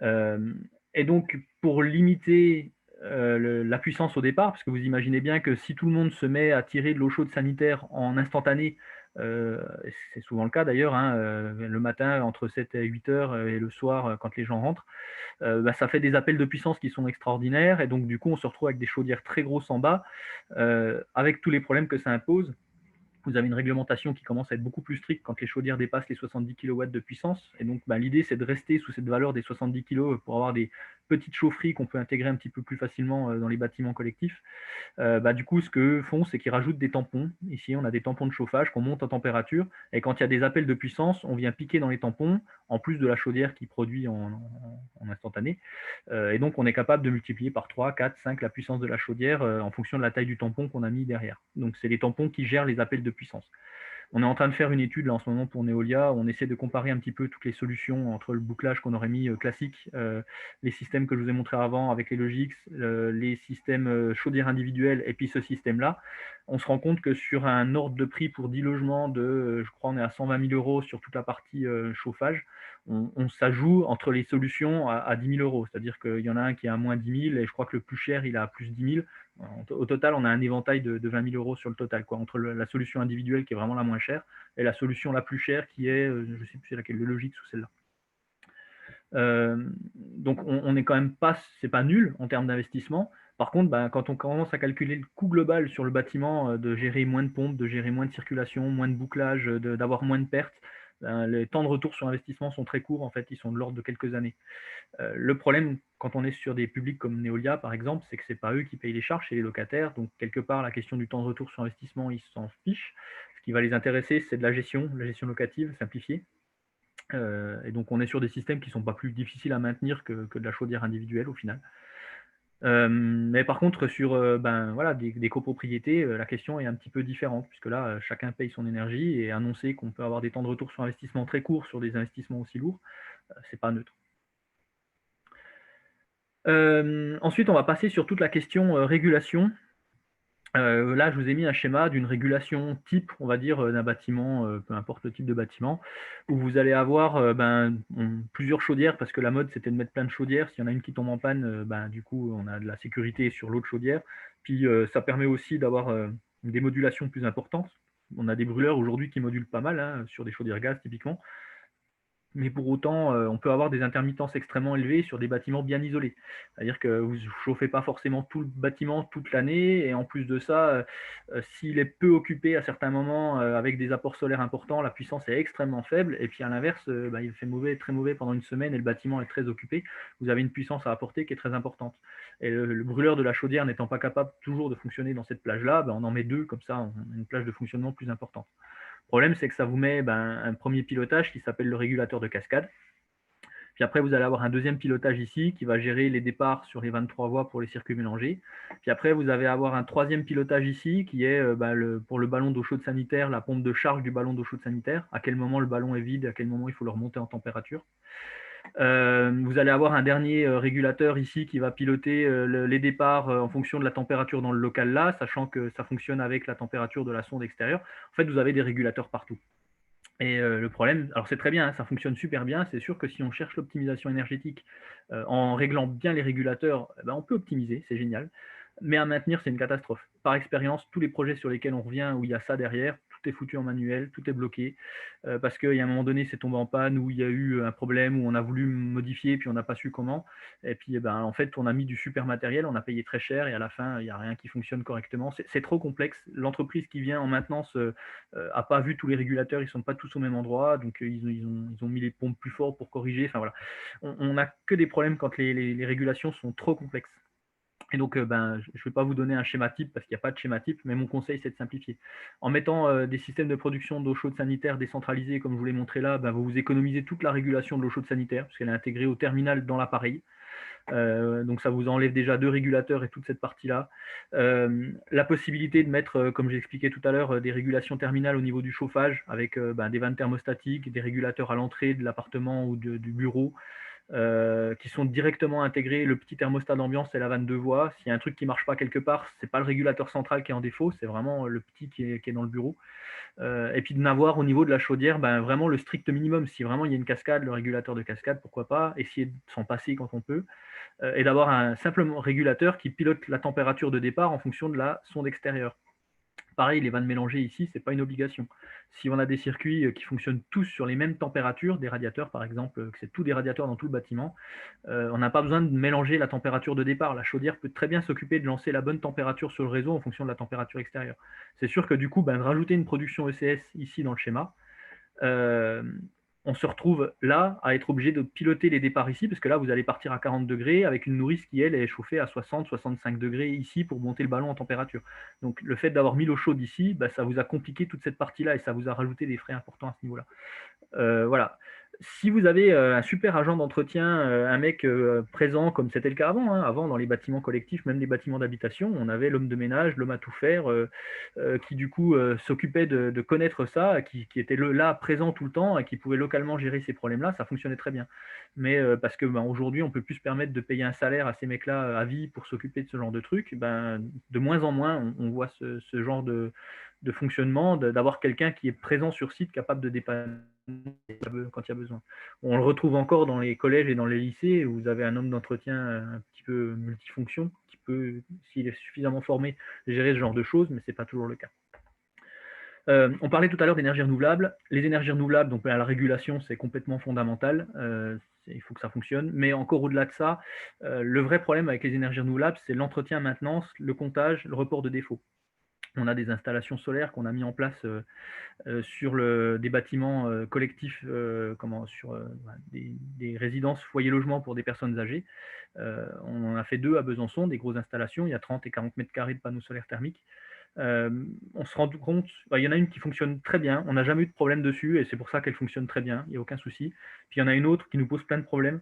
Et donc, pour limiter la puissance au départ, parce que vous imaginez bien que si tout le monde se met à tirer de l'eau chaude sanitaire en instantané, c'est souvent le cas d'ailleurs, hein, le matin entre 7 et 8 heures et le soir quand les gens rentrent, bah, ça fait des appels de puissance qui sont extraordinaires et donc du coup on se retrouve avec des chaudières très grosses en bas, avec tous les problèmes que ça impose. Vous avez une réglementation qui commence à être beaucoup plus stricte quand les chaudières dépassent les 70 kW de puissance. Et donc, bah, l'idée, c'est de rester sous cette valeur des 70 kg pour avoir des petites chaufferies qu'on peut intégrer un petit peu plus facilement dans les bâtiments collectifs. Bah, du coup, ce qu'eux font, c'est qu'ils rajoutent des tampons. Ici, on a des tampons de chauffage qu'on monte en température. Et quand il y a des appels de puissance, on vient piquer dans les tampons, en plus de la chaudière qui produit en instantané. Et donc, on est capable de multiplier par 3, 4, 5 la puissance de la chaudière en fonction de la taille du tampon qu'on a mis derrière. Donc, c'est les tampons qui gèrent les appels de puissance. On est en train de faire une étude là en ce moment pour Neolia, où on essaie de comparer un petit peu toutes les solutions entre le bouclage qu'on aurait mis classique, les systèmes que je vous ai montrés avant avec les Logix, les systèmes chaudières individuelles et puis ce système-là. On se rend compte que sur un ordre de prix pour 10 logements je crois on est à 120 000 € sur toute la partie chauffage, ça joue entre les solutions à 10 000 €. C'est-à-dire qu'il y en a un qui est à moins 10 000 et je crois que le plus cher, il est à plus 10 000. Au total, on a un éventail de 20 000 € sur le total, quoi, entre la solution individuelle qui est vraiment la moins chère et la solution la plus chère qui est, je ne sais plus c'est laquelle, le Logix ou celle-là. Donc on n'est quand même pas, c'est pas nul en termes d'investissement. Par contre, bah, quand on commence à calculer le coût global sur le bâtiment, de gérer moins de pompes, de gérer moins de circulation, moins de bouclage, d'avoir moins de pertes, ben, les temps de retour sur investissement sont très courts, en fait, ils sont de l'ordre de quelques années. Le problème, quand on est sur des publics comme Neolia, par exemple, c'est que ce n'est pas eux qui payent les charges, c'est les locataires. Donc, quelque part, la question du temps de retour sur investissement, ils s'en fichent. Ce qui va les intéresser, c'est de la gestion locative simplifiée. Et donc, on est sur des systèmes qui ne sont pas plus difficiles à maintenir que de la chaudière individuelle au final. Mais par contre, sur voilà, des copropriétés, la question est un petit peu différente, puisque là, chacun paye son énergie et annoncer qu'on peut avoir des temps de retour sur investissement très courts sur des investissements aussi lourds, c'est pas neutre. Ensuite, on va passer sur toute la question régulation. Là, je vous ai mis un schéma d'une régulation type, on va dire, d'un bâtiment, peu importe le type de bâtiment, où vous allez avoir plusieurs chaudières, parce que la mode, c'était de mettre plein de chaudières. S'il y en a une qui tombe en panne, du coup, on a de la sécurité sur l'autre chaudière. Puis, ça permet aussi d'avoir des modulations plus importantes. On a des brûleurs aujourd'hui qui modulent pas mal, hein, sur des chaudières gaz typiquement. Mais pour autant, on peut avoir des intermittences extrêmement élevées sur des bâtiments bien isolés. C'est-à-dire que vous ne chauffez pas forcément tout le bâtiment toute l'année et en plus de ça, s'il est peu occupé à certains moments, avec des apports solaires importants, la puissance est extrêmement faible et puis à l'inverse, il fait mauvais, très mauvais pendant une semaine et le bâtiment est très occupé. Vous avez une puissance à apporter qui est très importante et le brûleur de la chaudière n'étant pas capable toujours de fonctionner dans cette plage-là, on en met 2 comme ça, on a une plage de fonctionnement plus importante. Le problème, c'est que ça vous met un premier pilotage qui s'appelle le régulateur de cascade. Puis après, vous allez avoir un deuxième pilotage ici qui va gérer les départs sur les 23 voies pour les circuits mélangés. Puis après, vous allez avoir un troisième pilotage ici qui est pour le ballon d'eau chaude sanitaire, la pompe de charge du ballon d'eau chaude sanitaire, à quel moment le ballon est vide, à quel moment il faut le remonter en température. Vous allez avoir un dernier régulateur ici qui va piloter les départs en fonction de la température dans le local là, sachant que ça fonctionne avec la température de la sonde extérieure. En fait, vous avez des régulateurs partout. Et le problème, alors c'est très bien, hein, ça fonctionne super bien. C'est sûr que si on cherche l'optimisation énergétique en réglant bien les régulateurs, eh ben, on peut optimiser, c'est génial. Mais à maintenir, c'est une catastrophe. Par expérience, tous les projets sur lesquels on revient, où il y a ça derrière, tout est foutu en manuel, tout est bloqué, parce qu'il y a un moment donné, c'est tombé en panne, où il y a eu un problème, où on a voulu modifier, puis on n'a pas su comment. Et puis, eh ben, en fait, on a mis du super matériel, on a payé très cher, et à la fin, il n'y a rien qui fonctionne correctement. C'est trop complexe. L'entreprise qui vient en maintenance a pas vu tous les régulateurs, ils sont pas tous au même endroit, donc ils ont mis les pompes plus fort pour corriger. Enfin voilà, on n'a que des problèmes quand les régulations sont trop complexes. Et donc, ben, je ne vais pas vous donner un schéma type parce qu'il n'y a pas de schéma type, mais mon conseil, c'est de simplifier. En mettant des systèmes de production d'eau chaude sanitaire décentralisés, comme je vous l'ai montré là, ben, vous économisez toute la régulation de l'eau chaude sanitaire, puisqu'elle est intégrée au terminal dans l'appareil. Donc ça vous enlève déjà 2 régulateurs et toute cette partie-là. La possibilité de mettre, comme j'ai expliqué tout à l'heure, des régulations terminales au niveau du chauffage avec ben, des vannes thermostatiques, des régulateurs à l'entrée de l'appartement ou du bureau, qui sont directement intégrés. Le petit thermostat d'ambiance, c'est la vanne de voix. S'il y a un truc qui ne marche pas quelque part, ce n'est pas le régulateur central qui est en défaut, c'est vraiment le petit qui est dans le bureau. Et puis de n'avoir au niveau de la chaudière ben, vraiment le strict minimum. Si vraiment il y a une cascade, le régulateur de cascade, pourquoi pas, essayer de s'en passer quand on peut, et d'avoir un simple régulateur qui pilote la température de départ en fonction de la sonde extérieure. Pareil, les vannes mélangées ici, ce n'est pas une obligation. Si on a des circuits qui fonctionnent tous sur les mêmes températures, des radiateurs par exemple, que c'est tous des radiateurs dans tout le bâtiment, on n'a pas besoin de mélanger la température de départ. La chaudière peut très bien s'occuper de lancer la bonne température sur le réseau en fonction de la température extérieure. C'est sûr que du coup, ben, de rajouter une production ECS ici dans le schéma, euh, on se retrouve là à être obligé de piloter les départs ici, parce que là, vous allez partir à 40 degrés avec une nourrice qui, elle, est chauffée à 60-65 degrés ici pour monter le ballon en température. Donc, le fait d'avoir mis l'eau chaude ici, bah, ça vous a compliqué toute cette partie-là et ça vous a rajouté des frais importants à ce niveau-là. Voilà. Si vous avez un super agent d'entretien, un mec présent, comme c'était le cas avant, hein, avant dans les bâtiments collectifs, même les bâtiments d'habitation, on avait l'homme de ménage, l'homme à tout faire, qui du coup s'occupait de connaître ça, qui était là présent tout le temps et qui pouvait localement gérer ces problèmes-là, ça fonctionnait très bien. Mais parce que ben, aujourd'hui, on peut plus se permettre de payer un salaire à ces mecs-là à vie pour s'occuper de ce genre de trucs, ben, de moins en moins, on voit ce genre de fonctionnement, d'avoir quelqu'un qui est présent sur site, capable de dépanner quand il y a besoin. On le retrouve encore dans les collèges et dans les lycées où vous avez un homme d'entretien un petit peu multifonction qui peut, s'il est suffisamment formé, gérer ce genre de choses, mais ce n'est pas toujours le cas. On parlait tout à l'heure d'énergie renouvelable. Les énergies renouvelables, donc la régulation, c'est complètement fondamental. Il faut que ça fonctionne. Mais encore au-delà de ça, le vrai problème avec les énergies renouvelables, c'est l'entretien, maintenance, le comptage, le report de défauts. On a des installations solaires qu'on a mis en place sur des bâtiments collectifs, sur des résidences foyers logements pour des personnes âgées. On en a fait 2 à Besançon, des grosses installations, il y a 30 et 40 mètres carrés de panneaux solaires thermiques. On se rend compte, il y en a une qui fonctionne très bien, on n'a jamais eu de problème dessus et c'est pour ça qu'elle fonctionne très bien, il n'y a aucun souci. Puis il y en a une autre qui nous pose plein de problèmes,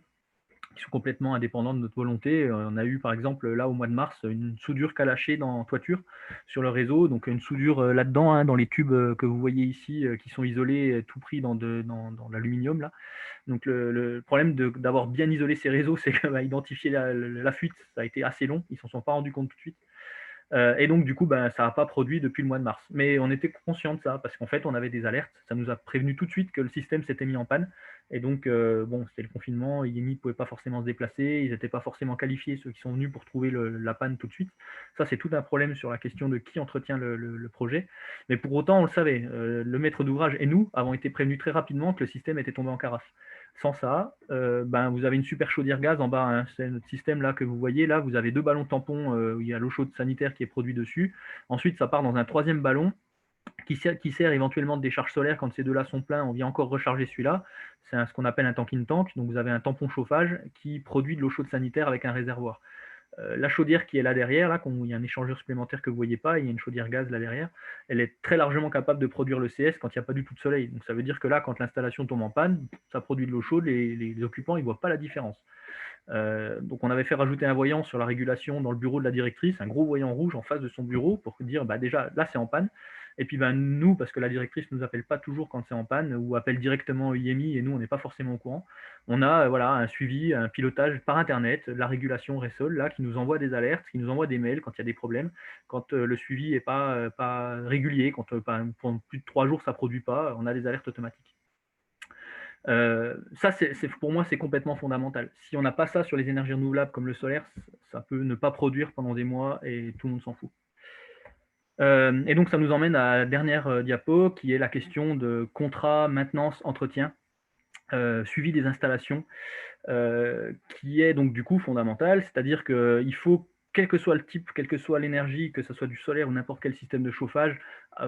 qui sont complètement indépendants de notre volonté. On a eu par exemple là au mois de mars une soudure calachée dans la toiture sur le réseau, donc une soudure là-dedans, hein, dans les tubes que vous voyez ici, qui sont isolés, tout pris dans l'aluminium là. Donc le problème d'avoir bien isolé ces réseaux, c'est que identifier la fuite, ça a été assez long, ils ne s'en sont pas rendus compte tout de suite. Et donc, du coup, ben, ça n'a pas produit depuis le mois de mars. Mais on était conscient de ça, parce qu'en fait, on avait des alertes. Ça nous a prévenu tout de suite que le système s'était mis en panne. Et donc, bon, c'était le confinement, IMI ne pouvait pas forcément se déplacer, ils n'étaient pas forcément qualifiés, ceux qui sont venus pour trouver la panne tout de suite. Ça, c'est tout un problème sur la question de qui entretient le projet. Mais pour autant, on le savait, le maître d'ouvrage et nous avons été prévenus très rapidement que le système était tombé en carafe. Sans ça, ben, vous avez une super chaudière gaz en bas, hein. C'est notre système là que vous voyez. Là, vous avez 2 ballons tampons où il y a l'eau chaude sanitaire qui est produite dessus. Ensuite, ça part dans un 3e ballon qui sert éventuellement de décharge solaire. Quand ces 2-là sont pleins, on vient encore recharger celui-là. C'est ce qu'on appelle un tank in tank. Donc, vous avez un tampon chauffage qui produit de l'eau chaude sanitaire avec un réservoir. La chaudière qui est là derrière, là, il y a un échangeur supplémentaire que vous ne voyez pas, il y a une chaudière gaz là derrière, elle est très largement capable de produire le CS quand il n'y a pas du tout de soleil. Donc ça veut dire que là, quand l'installation tombe en panne, ça produit de l'eau chaude, les occupants ne voient pas la différence. Donc on avait fait rajouter un voyant sur la régulation dans le bureau de la directrice, un gros voyant rouge en face de son bureau pour dire bah déjà là c'est en panne. Et puis ben, nous, parce que la directrice ne nous appelle pas toujours quand c'est en panne, ou appelle directement IMI et nous, on n'est pas forcément au courant, on a voilà, un suivi, un pilotage par Internet, la régulation Resol, là, qui nous envoie des alertes, qui nous envoie des mails quand il y a des problèmes, quand le suivi n'est pas régulier, quand pendant plus de 3 jours ça ne produit pas, on a des alertes automatiques. Ça, pour moi, c'est complètement fondamental. Si on n'a pas ça sur les énergies renouvelables comme le solaire, ça peut ne pas produire pendant des mois et tout le monde s'en fout. Et donc, ça nous emmène à la dernière diapo, qui est la question de contrat, maintenance, entretien, suivi des installations, qui est donc du coup fondamental. C'est-à-dire qu'il faut, quel que soit le type, quelle que soit l'énergie, que ce soit du solaire ou n'importe quel système de chauffage,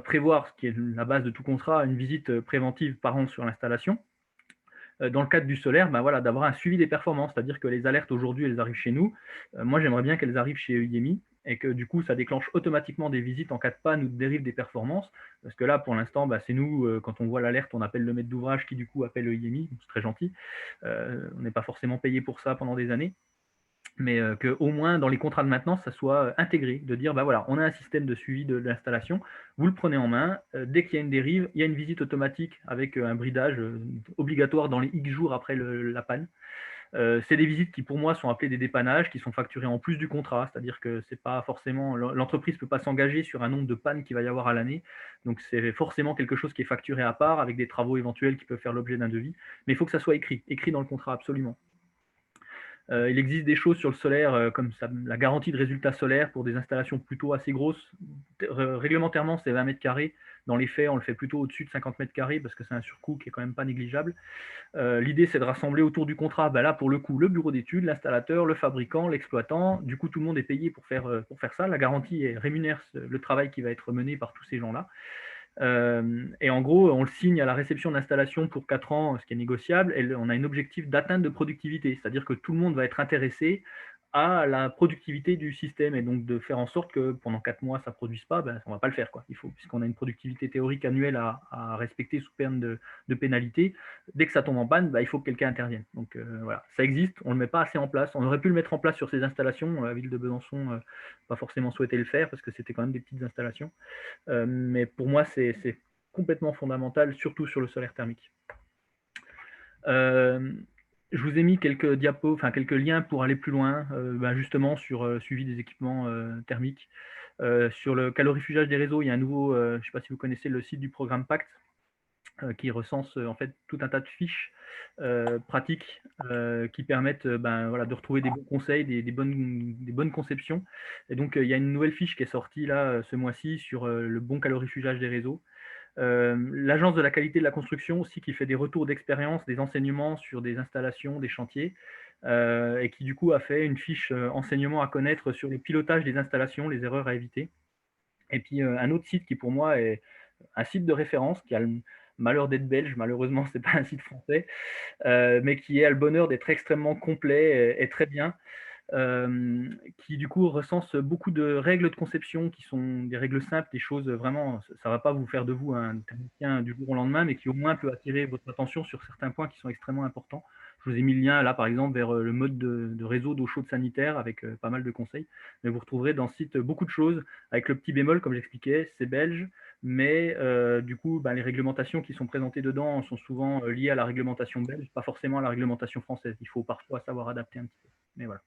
prévoir, ce qui est la base de tout contrat, une visite préventive par an sur l'installation. Dans le cadre du solaire, ben voilà, d'avoir un suivi des performances, c'est-à-dire que les alertes aujourd'hui, elles arrivent chez nous. Moi, j'aimerais bien qu'elles arrivent chez IMI et que du coup, ça déclenche automatiquement des visites en cas de panne ou de dérive des performances. Parce que là, pour l'instant, ben, c'est nous, quand on voit l'alerte, on appelle le maître d'ouvrage qui du coup appelle le IMI, c'est très gentil. On n'est pas forcément payé pour ça pendant des années. Mais qu'au moins dans les contrats de maintenance, ça soit intégré, de dire, bah voilà, on a un système de suivi de l'installation, vous le prenez en main, dès qu'il y a une dérive, il y a une visite automatique avec un bridage obligatoire dans les X jours après la panne. C'est des visites qui pour moi sont appelées des dépannages, qui sont facturés en plus du contrat, c'est-à-dire que c'est pas forcément, l'entreprise ne peut pas s'engager sur un nombre de pannes qu'il va y avoir à l'année, donc c'est forcément quelque chose qui est facturé à part, avec des travaux éventuels qui peuvent faire l'objet d'un devis, mais il faut que ça soit écrit dans le contrat absolument. Il existe des choses sur le solaire, comme ça, la garantie de résultats solaires pour des installations plutôt assez grosses. Réglementairement, c'est 20 mètres carrés. Dans les faits, on le fait plutôt au-dessus de 50 mètres carrés parce que c'est un surcoût qui est quand même pas négligeable. L'idée, c'est de rassembler autour du contrat, là, pour le coup, le bureau d'études, l'installateur, le fabricant, l'exploitant. Du coup, tout le monde est payé pour faire ça. La garantie rémunère le travail qui va être mené par tous ces gens-là. Et en gros, on le signe à la réception de l'installation pour 4 ans, ce qui est négociable, et on a un objectif d'atteinte de productivité, c'est-à-dire que tout le monde va être intéressé à la productivité du système, et donc de faire en sorte que pendant 4 mois ça ne produise pas, ben, on ne va pas le faire, quoi. Il faut, puisqu'on a une productivité théorique annuelle à respecter sous peine de pénalité, dès que ça tombe en panne, ben, il faut que quelqu'un intervienne. Donc voilà, ça existe, on ne le met pas assez en place, on aurait pu le mettre en place sur ces installations, la ville de Besançon pas forcément souhaité le faire, parce que c'était quand même des petites installations. Mais pour moi, c'est complètement fondamental, surtout sur le solaire thermique. Je vous ai mis quelques diapos, enfin quelques liens pour aller plus loin, justement sur suivi des équipements thermiques. Sur le calorifugage des réseaux, il y a un nouveau, je ne sais pas si vous connaissez le site du programme Pacte, qui recense en fait tout un tas de fiches pratiques qui permettent voilà, de retrouver des bons conseils, des bonnes conceptions. Et donc il y a une nouvelle fiche qui est sortie là ce mois-ci sur le bon calorifugage des réseaux. L'Agence de la qualité de la construction aussi qui fait des retours d'expérience, des enseignements sur des installations, des chantiers, et qui du coup a fait une fiche enseignement à connaître sur le pilotage des installations, les erreurs à éviter. Et puis un autre site qui pour moi est un site de référence, qui a le malheur d'être belge, malheureusement c'est pas un site français, mais qui a le bonheur d'être extrêmement complet et très bien, qui du coup recense beaucoup de règles de conception qui sont des règles simples, des choses vraiment, ça ne va pas vous faire de vous un technicien du jour au lendemain, mais qui au moins peut attirer votre attention sur certains points qui sont extrêmement importants. Je vous ai mis le lien là par exemple vers le mode de réseau d'eau chaude sanitaire avec pas mal de conseils. Mais vous retrouverez dans ce site beaucoup de choses, avec le petit bémol, comme j'expliquais, c'est belge, mais du coup les réglementations qui sont présentées dedans sont souvent liées à la réglementation belge, pas forcément à la réglementation française. Il faut parfois savoir adapter un petit peu. Mais voilà.